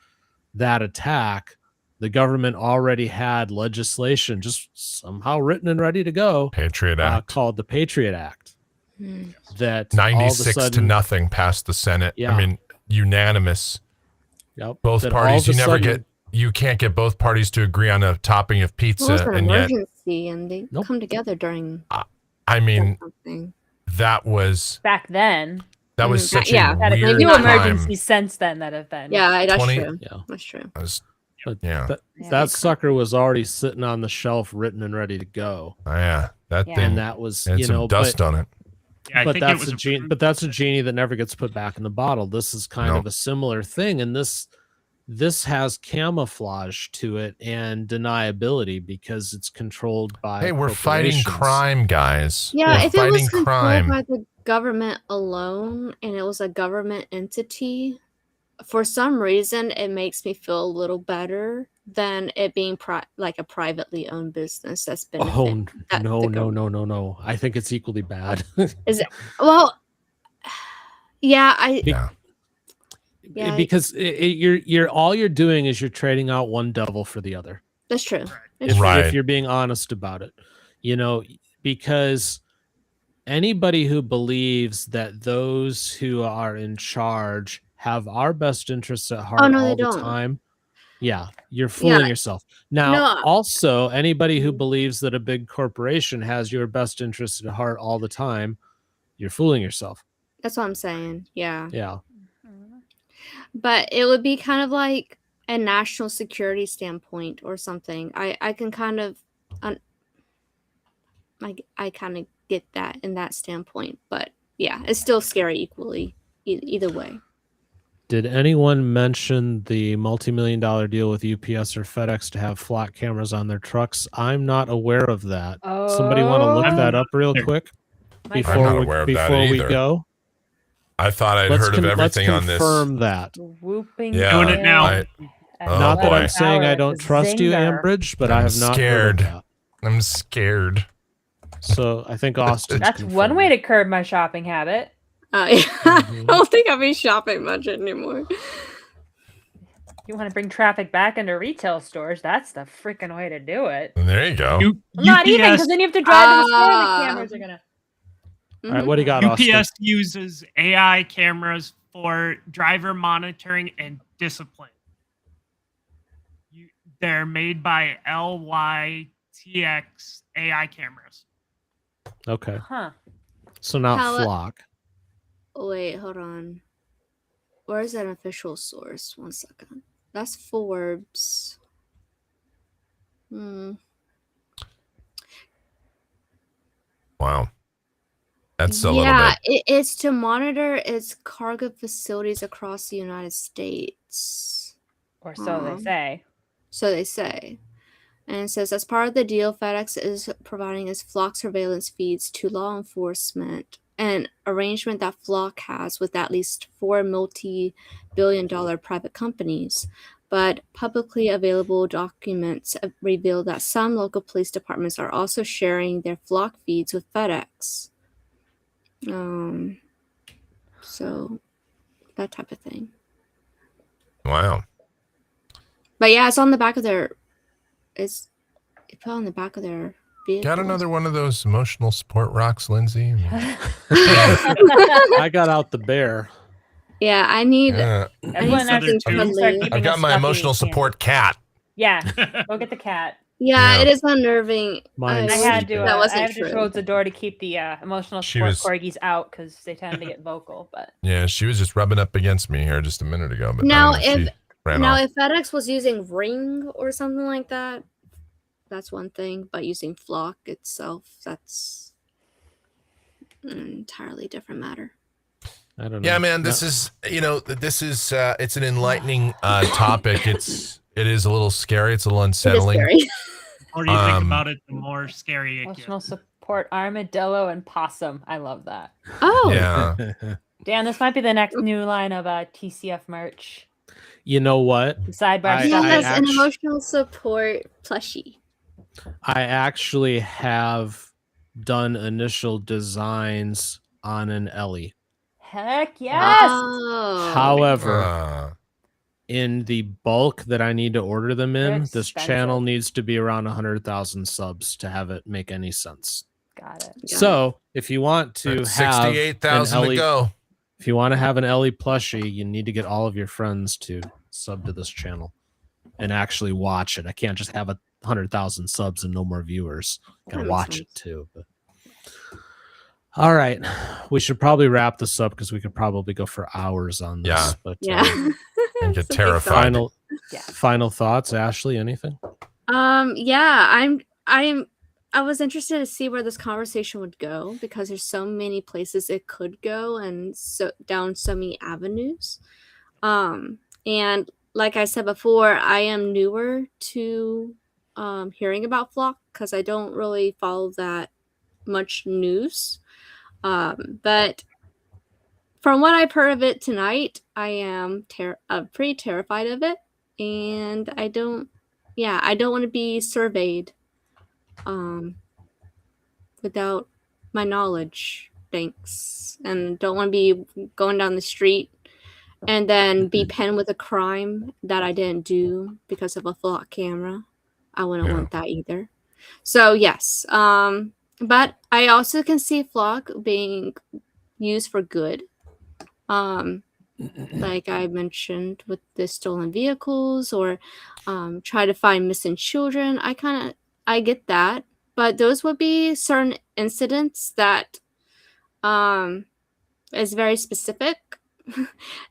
that attack, the government already had legislation just somehow written and ready to go, Patriot Act, called the Patriot Act, that 96 to nothing passed the Senate. I mean, unanimous. Yep. Both parties. You can't get both parties to agree on a topping of pizza, it was an emergency, and they come together during. I mean, that was back then. That was such a weird new time. emergencies since then that have been. Yeah, that's true. Yeah, that's true. That sucker was already sitting on the shelf, written and ready to go. Oh, yeah, that thing. And that was some dust on it. Yeah, but that's a genie. But that's a genie that never gets put back in the bottle. This is kind of a similar thing, and this has camouflage to it and deniability because it's controlled by. Hey, we're fighting crime, guys. Yeah, if it was controlled by the government alone and it was a government entity, for some reason it makes me feel a little better than it being like a privately owned business that's been. Oh no! I think it's equally bad. Is it? Well, yeah, because you're all you're doing is you're trading out one devil for the other. That's true. If you're being honest about it, because anybody who believes that those who are in charge have our best interests at heart all the time, you're fooling yourself. Now, also anybody who believes that a big corporation has your best interests at heart all the time, you're fooling yourself. That's what I'm saying. Yeah. But it would be kind of like a national security standpoint or something. I can kind of, I kind of get that in that standpoint. But yeah, it's still scary equally, either way. Did anyone mention the multi-million-dollar deal with UPS or FedEx to have Flock cameras on their trucks? I'm not aware of that. Somebody want to look that up real quick before we go? I thought I'd heard of everything on this. Let's confirm that. Whooping doing it now. Not that I'm saying I don't trust you, Ambridge, but I have not heard of that. I'm scared. So I think Austin. That's one way to curb my shopping habit. I don't think I'll be shopping much anymore. You want to bring traffic back into retail stores? That's the freaking way to do it. There you go. Not even, because then you have to drive to the store and the cameras are gonna. All right, what do you got, UPS Austin? uses AI cameras for driver monitoring and discipline. They're made by LYTX AI cameras. Okay. Huh. So not Flock. Wait, hold on. Where is that official source? 1 second. That's Forbes. Wow. That's a little bit. It's to monitor its cargo facilities across the United States. Or so they say. So they say. And it says, as part of the deal, FedEx is providing its Flock surveillance feeds to law enforcement, an arrangement that Flock has with at least 4 multi-billion-dollar private companies. But publicly available documents reveal that some local police departments are also sharing their Flock feeds with FedEx. So that type of thing. Wow. But yeah, it's on the back of their. It's put on the back of their vehicle. Got another one of those emotional support rocks, Lindsay? I got out the bear. Yeah, I need. Everyone I've got my emotional support cat. Yeah, go get the cat. Yeah, it is unnerving. I had to close the door to keep the emotional support corgis out because they tend to get vocal. But yeah, she was just rubbing up against me here just a minute ago. But now, if FedEx was using Ring or something like that, that's one thing. But using Flock itself, that's an entirely different matter. I don't know. Yeah, man, this is it's an enlightening topic. It is a little scary. It's a little unsettling. The more you think about it, the more scary it gets. Emotional support, armadillo, and possum. I love that. Oh. Yeah. Dan, this might be the next new line of TCF merch. You know what? The Sidebar stuff. Has an emotional support plushie. I actually have done initial designs on an Ellie. Heck yes. Oh. However, in the bulk that I need to order them in, this channel needs to be around 100,000 subs to have it make any sense. Got it. So if you want to have 68,000 to go. If you want to have an Ellie plushie, you need to get all of your friends to sub to this channel and actually watch it. I can't just have 100,000 subs and no more viewers. Gotta watch it too. But all right, we should probably wrap this up because we could probably go for hours on this. Yeah, but and get terrified. Final thoughts, Ashley? Anything? Yeah, I was interested to see where this conversation would go because there's so many places it could go and down so many avenues. And like I said before, I am newer to hearing about Flock because I don't really follow that much news. But from what I've heard of it tonight, I am pretty terrified of it, and I don't want to be surveyed without my knowledge. Thanks. And don't want to be going down the street and then be penned with a crime that I didn't do because of a Flock camera. I wouldn't want that either. So yes. But I also can see Flock being used for good. Like I mentioned with the stolen vehicles or try to find missing children. I get that. But those would be certain incidents that is very specific.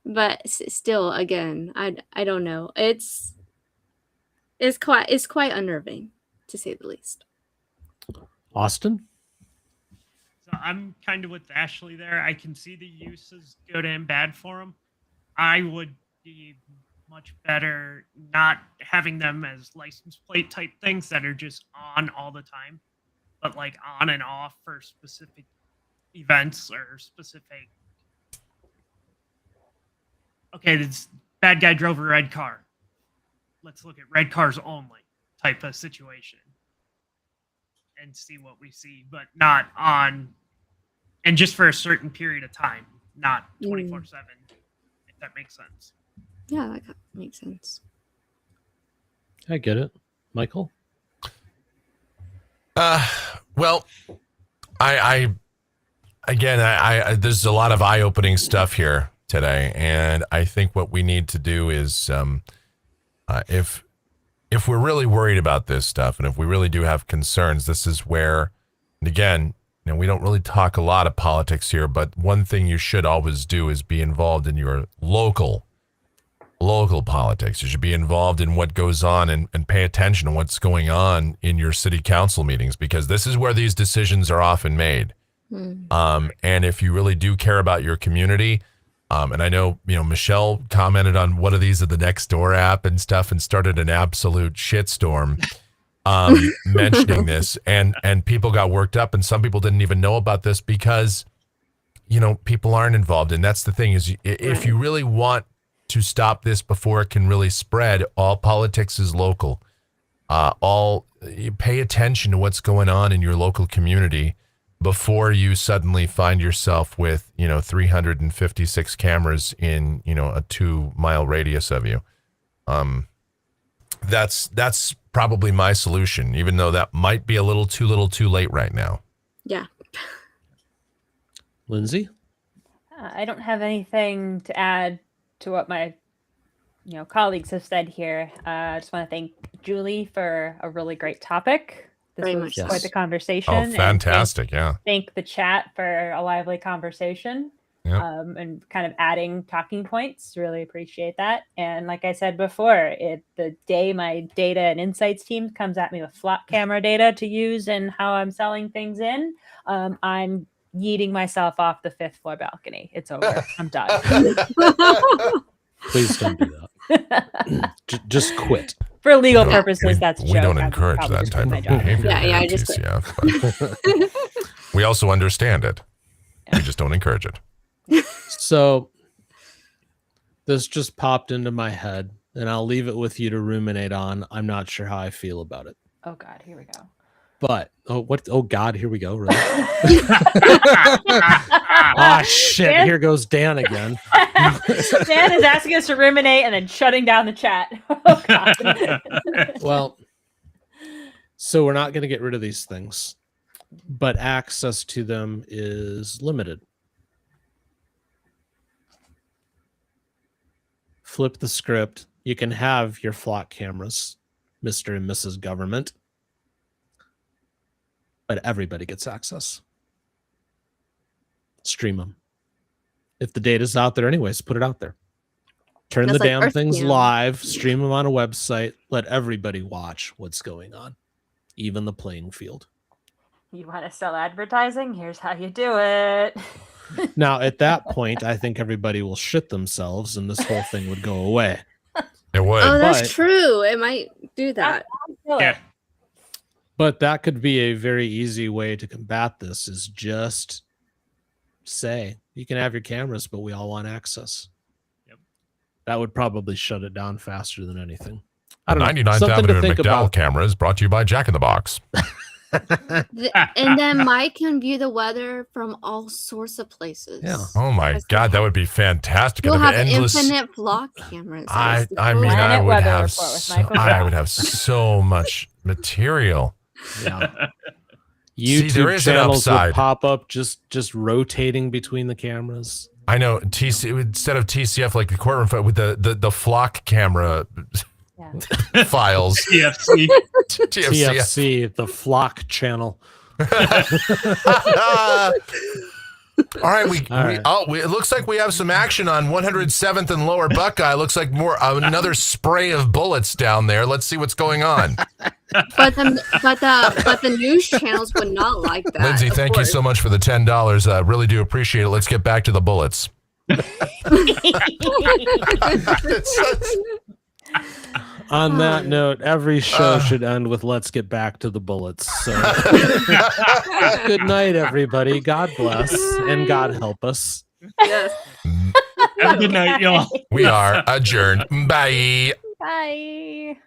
But still, again, I don't know. It's quite unnerving, to say the least. Austin? So I'm kind of with Ashley there. I can see the uses good and bad for them. I would be much better not having them as license plate type things that are just on all the time, but like on and off for specific events or specific. Okay, this bad guy drove a red car. Let's look at red cars only type of situation and see what we see, but not on, and just for a certain period of time, not 24/7, if that makes sense. Yeah, that makes sense. I get it. Michael? Well, I there's a lot of eye-opening stuff here today, and I think what we need to do is, if we're really worried about this stuff, and if we really do have concerns, this is where, and again, we don't really talk a lot of politics here, but one thing you should always do is be involved in your local politics. You should be involved in what goes on and pay attention to what's going on in your city council meetings, because this is where these decisions are often made. And if you really do care about your community, and I know, Michelle commented on what are these of the Nextdoor app and stuff and started an absolute shitstorm mentioning this, and people got worked up, and some people didn't even know about this because, people aren't involved. And that's the thing is, if you really want to stop this before it can really spread, all politics is local. You pay attention to what's going on in your local community before you suddenly find yourself with, 356 cameras in, a 2-mile radius of you. That's probably my solution, even though that might be a little too late right now. Yeah. Lindsay? I don't have anything to add to what my colleagues have said here. I just want to thank Julie for a really great topic. This Very was much quite so. the conversation. Oh, fantastic. And thank the chat for a lively conversation. Yep. And kind of adding talking points. Really appreciate that. And like I said before, the day my data and insights team comes at me with flock camera data to use and how I'm selling things in, I'm yeeting myself off the 5th floor balcony. It's over. I'm done. Please don't do that. Just quit. For legal purposes, that's a we joke. don't I'm encourage probably that just type doing of my job. behavior. Yeah, at just TCF, but we also understand it. We just don't encourage it. So this just popped into my head, and I'll leave it with you to ruminate on. I'm not sure how I feel about it. Oh God, here we go. But oh God, here we go. Really? Shit! Dan? Here goes Dan again. Dan is asking us to ruminate and then shutting down the chat. Oh God. Well, so we're not going to get rid of these things, but access to them is limited. Flip the script. You can have your flock cameras, Mr. and Mrs. Government, but everybody gets access. Stream them. If the data's out there anyways, put it out there. Turn That's the like damn Earth things Cam. live, stream them on a website, let everybody watch what's going on, even the playing field. You want to sell advertising? Here's how you do it. Now, at that point, I think everybody will shit themselves and this whole thing would go away. It would. Oh, that's But- true. It might do that. Yeah. But that could be a very easy way to combat this, is just say, you can have your cameras, but we all want access. Yep. That would probably shut it down faster than anything. I don't know. 99th Something Avenue to and think McDowell about. camera is brought to you by Jack in the Box. And then Mike can view the weather from all sorts of places. Yeah. Oh my Because God, that would be fantastic. You'll It'd have be endless. infinite flock cameras. I That's the mean, coolest- I Planet would Weather have Report with so, Michael I Brown. would have so much material. Yeah. See, YouTube there is an channels would upside. pop up just rotating between the cameras. I know instead of TCF, like the courtroom with the flock camera Yeah. files. TFC. TFC. TFC, the flock channel. All right, it looks like we have some action on 107th and Lower Buckeye. Looks like another spray of bullets down there. Let's see what's going on. But the news channels would not like that. Lindsay, of thank you course. so much for the $10. Really do appreciate it. Let's get back to the bullets. On that note, every show should end with "Let's get back to the bullets." So, good night, everybody. God bless and God help us. Yes. Have a good night, y'all. We are adjourned. Bye. Bye.